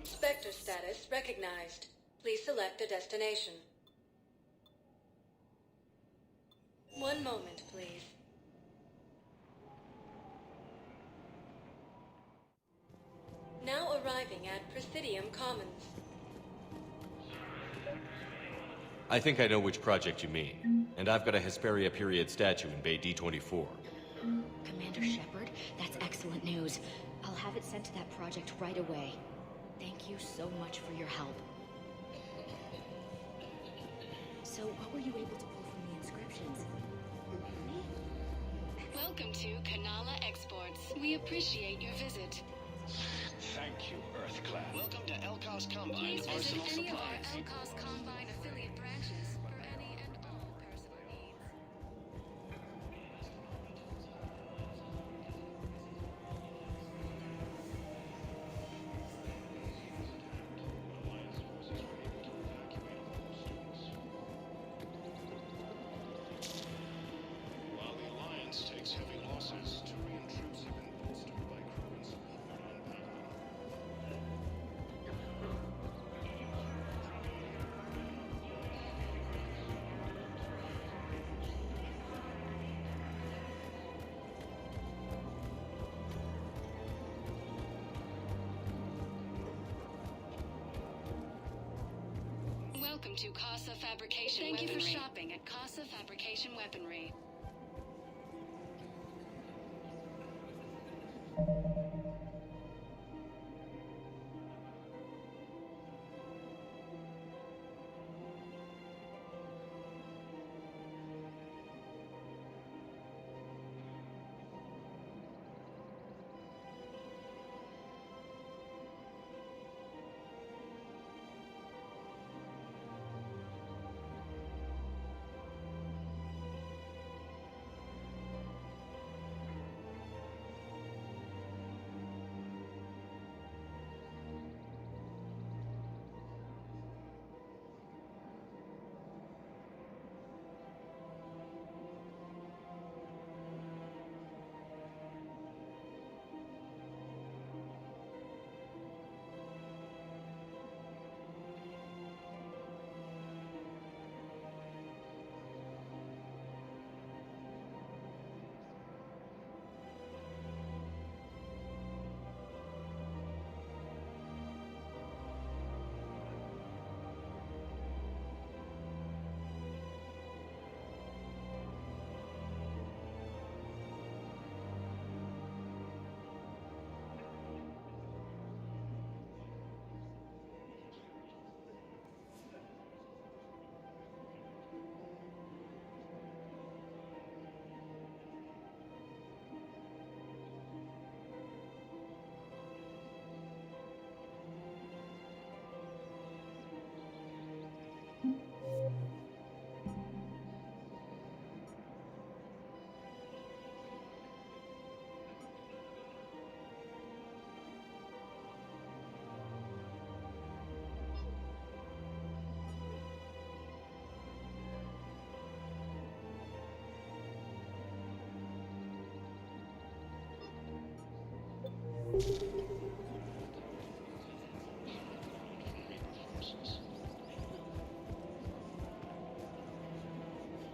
Spectre status recognized. Please select a destination. One moment, please. Now arriving at Presidium Commons. I think I know which project you mean. And I've got a Hesperia period statue in Bay D24. Commander Shepard, that's excellent news. I'll have it sent to that project right away. Thank you so much for your help. So, what were you able to pull from the inscriptions? Welcome to Kanala Exports. We appreciate your visit. Thank you, Earth-clad. Welcome to Elkos Combine Please visit Arsenal any of our Supplies. Elkos Combine affiliate branches for any and all personal needs. While the Alliance takes heavy losses, Turian troops have been bolstered by crew and support on Pathfinder. Welcome to Casa Fabrication Weaponry. Thank you for shopping at Casa Fabrication Weaponry.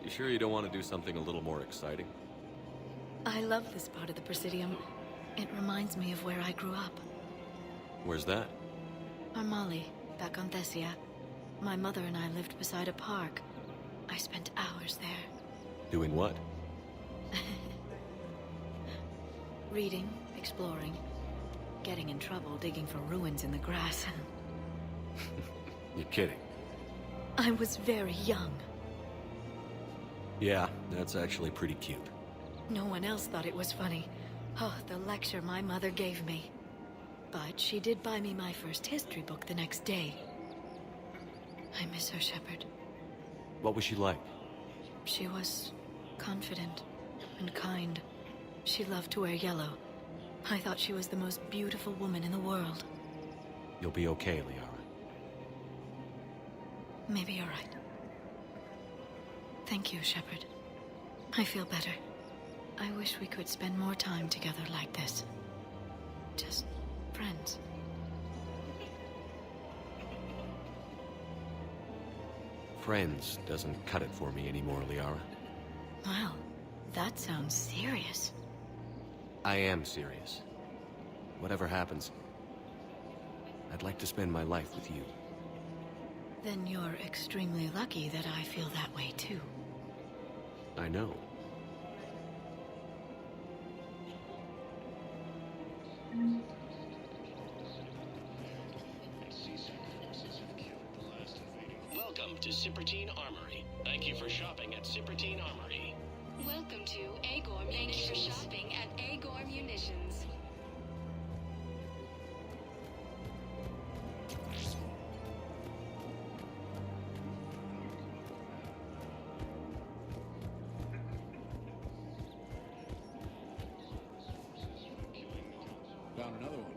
You sure you don't want to do something a little more exciting? I love this part of the Presidium. It reminds me of where I grew up. Where's that? Armali, back on Thessia. My mother and I lived beside a park. I spent hours there. Doing what? Reading, exploring, getting in trouble digging for ruins in the grass. You're kidding. I was very young. Yeah, that's actually pretty cute. No one else thought it was funny. Oh, the lecture my mother gave me. But she did buy me my first history book the next day. I miss her, Shepard. What was she like? She was confident and kind. She loved to wear yellow. I thought she was the most beautiful woman in the world. You'll be okay, Liara. Maybe you're right. Thank you, Shepard. I feel better. I wish we could spend more time together like this. Just friends. Friends doesn't cut it for me anymore, Liara. Wow, that sounds serious. I am serious. Whatever happens, I'd like to spend my life with you. Then you're extremely lucky that I feel that way too. I know. Welcome to Cyprtine Armory. Thank you for shopping at Cyprtine Armory. Welcome to Agor Munitions. Thank you for shopping at Agor Munitions. Found another one.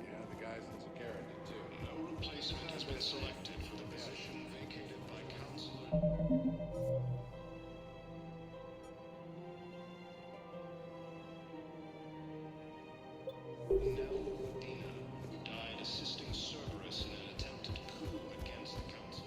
Yeah, the guys in Sur'Kesh did too. No replacement has been selected for the position vacated by Counselor. Dina died assisting Cerberus in an attempted coup against the Council.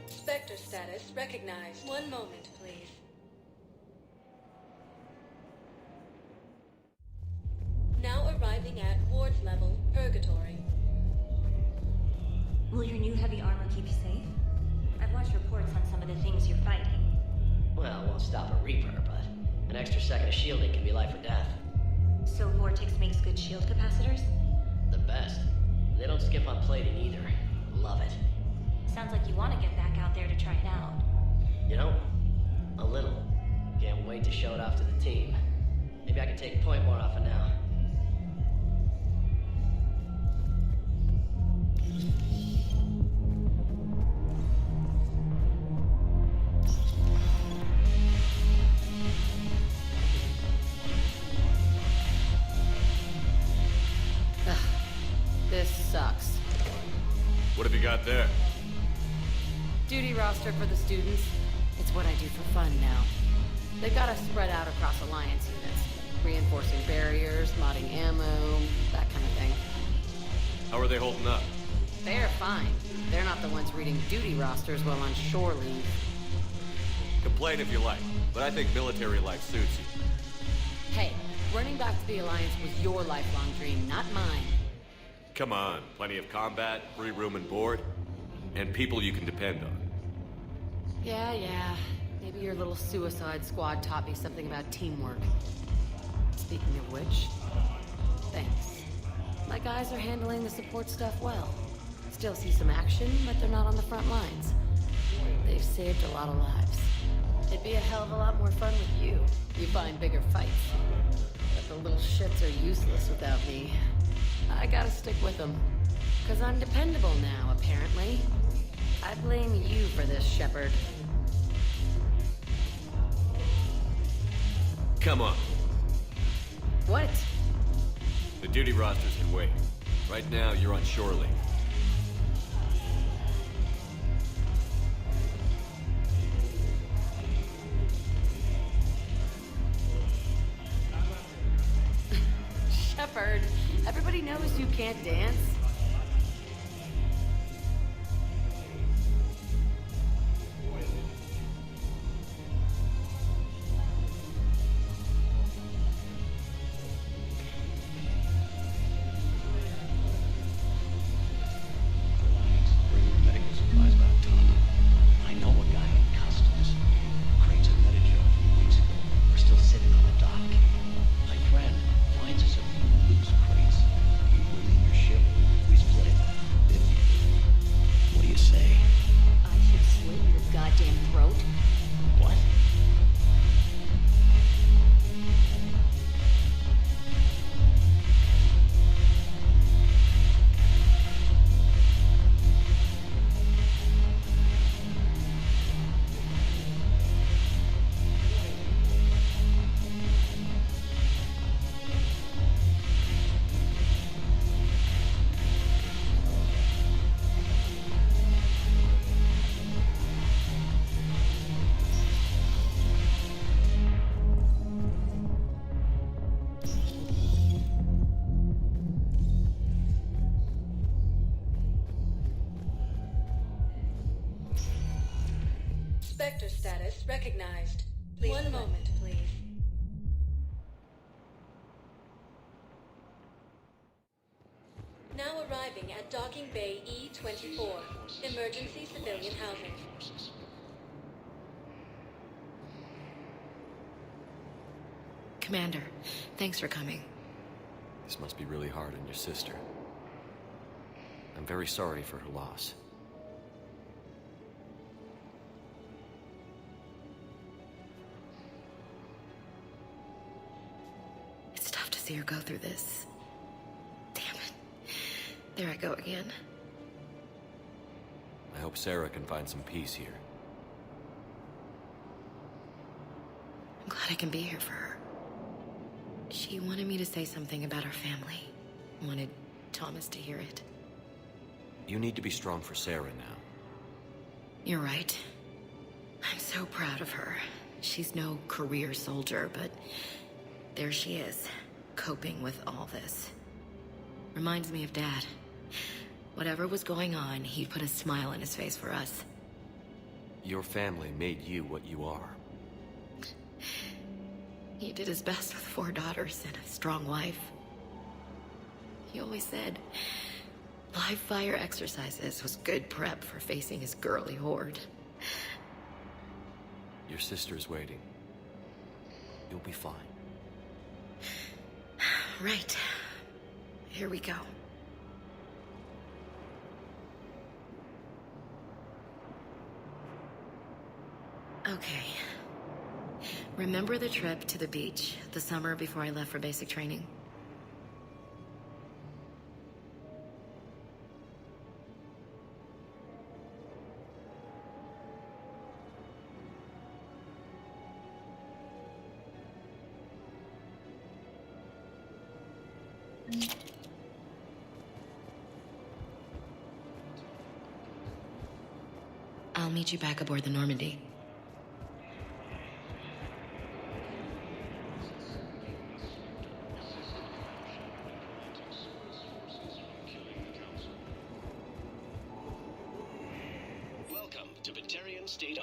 Spectre status recognized. One moment, please. Now arriving at ward level, Purgatory. Will your new heavy armor keep you safe? I've watched reports on some of the things you're fighting. Well, it won't stop a Reaper, but an extra second of shielding can be life or death. So Vortex makes good shield capacitors? The best. They don't skip on plating either. Love it. Sounds like you want to get back out there to try it out. You know, a little. Can't wait to show it off to the team. Maybe I can take point more often now. This sucks. What have you got there? Duty roster for the students. It's what I do for fun now. They've got us spread out across Alliance units. Reinforcing barriers, modding ammo, that kind of thing. How are they holding up? They're fine. They're not the ones reading duty rosters while on shore leave. Complain if you like, but I think military life suits you. Hey, running back to the Alliance was your lifelong dream, not mine. Come on, plenty of combat, free room and board, and people you can depend on. Yeah. Maybe your little suicide squad taught me something about teamwork. Speaking of which, thanks. My guys are handling the support stuff well. Still see some action, but they're not on the front lines. They've saved a lot of lives. It'd be a hell of a lot more fun with you. You find bigger fights. But the little shits are useless without me. I gotta stick with them. 'Cause I'm dependable now, apparently. I blame you for this, Shepard. Come on. What? The duty rosters can wait. Right now, you're on shore leave. Shepard, everybody knows you can't dance. Spectre status recognized. Please One moment, please. Now arriving at Docking Bay E-24. Emergency civilian housing. Commander, thanks for coming. This must be really hard on your sister. I'm very sorry for her loss. It's tough to see her go through this. Damn it. There I go again. I hope Sarah can find some peace here. I'm glad I can be here for her. She wanted me to say something about her family. Wanted Thomas to hear it. You need to be strong for Sarah now. You're right. I'm so proud of her. She's no career soldier, but there she is, coping with all this. Reminds me of Dad. Whatever was going on, he put a smile on his face for us. Your family made you what you are. He did his best with 4 daughters and a strong wife. He always said live fire exercises was good prep for facing his girly horde. Your sister's waiting. You'll be fine. Right. Here we go. Okay. Remember the trip to the beach the summer before I left for basic training? I'll meet you back aboard the Normandy.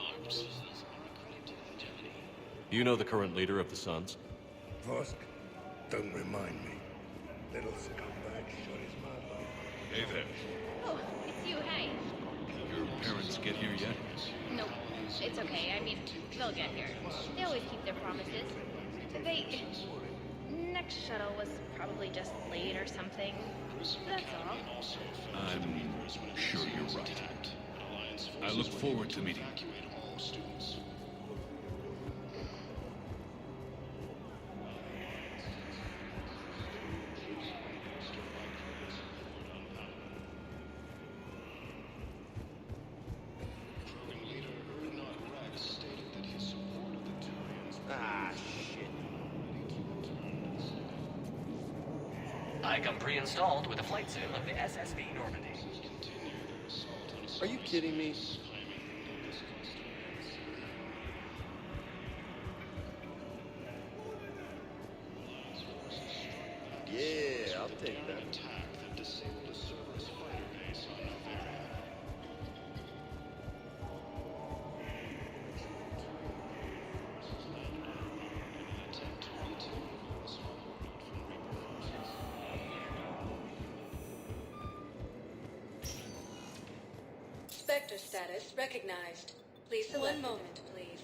arms. You know the current leader of the Suns? Vosk, don't remind me. Little scumbag shot his mother. Hey there. Oh, it's you, hey. Your parents get here yet? Nope, it's okay. I mean, they'll get here. They always keep their promises. Next shuttle was probably just late or something. That's all. I'm sure you're right. I look forward to meeting you. Ah, shit. I come pre-installed with a flight sim of the SSV Normandy. Are you kidding me? Yeah, I'll take that. Spectre status recognized. Please select. One moment, please.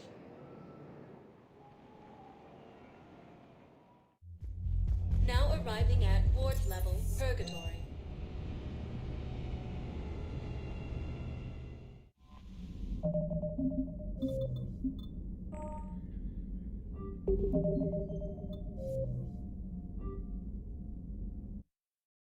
Now arriving at ward level, Purgatory.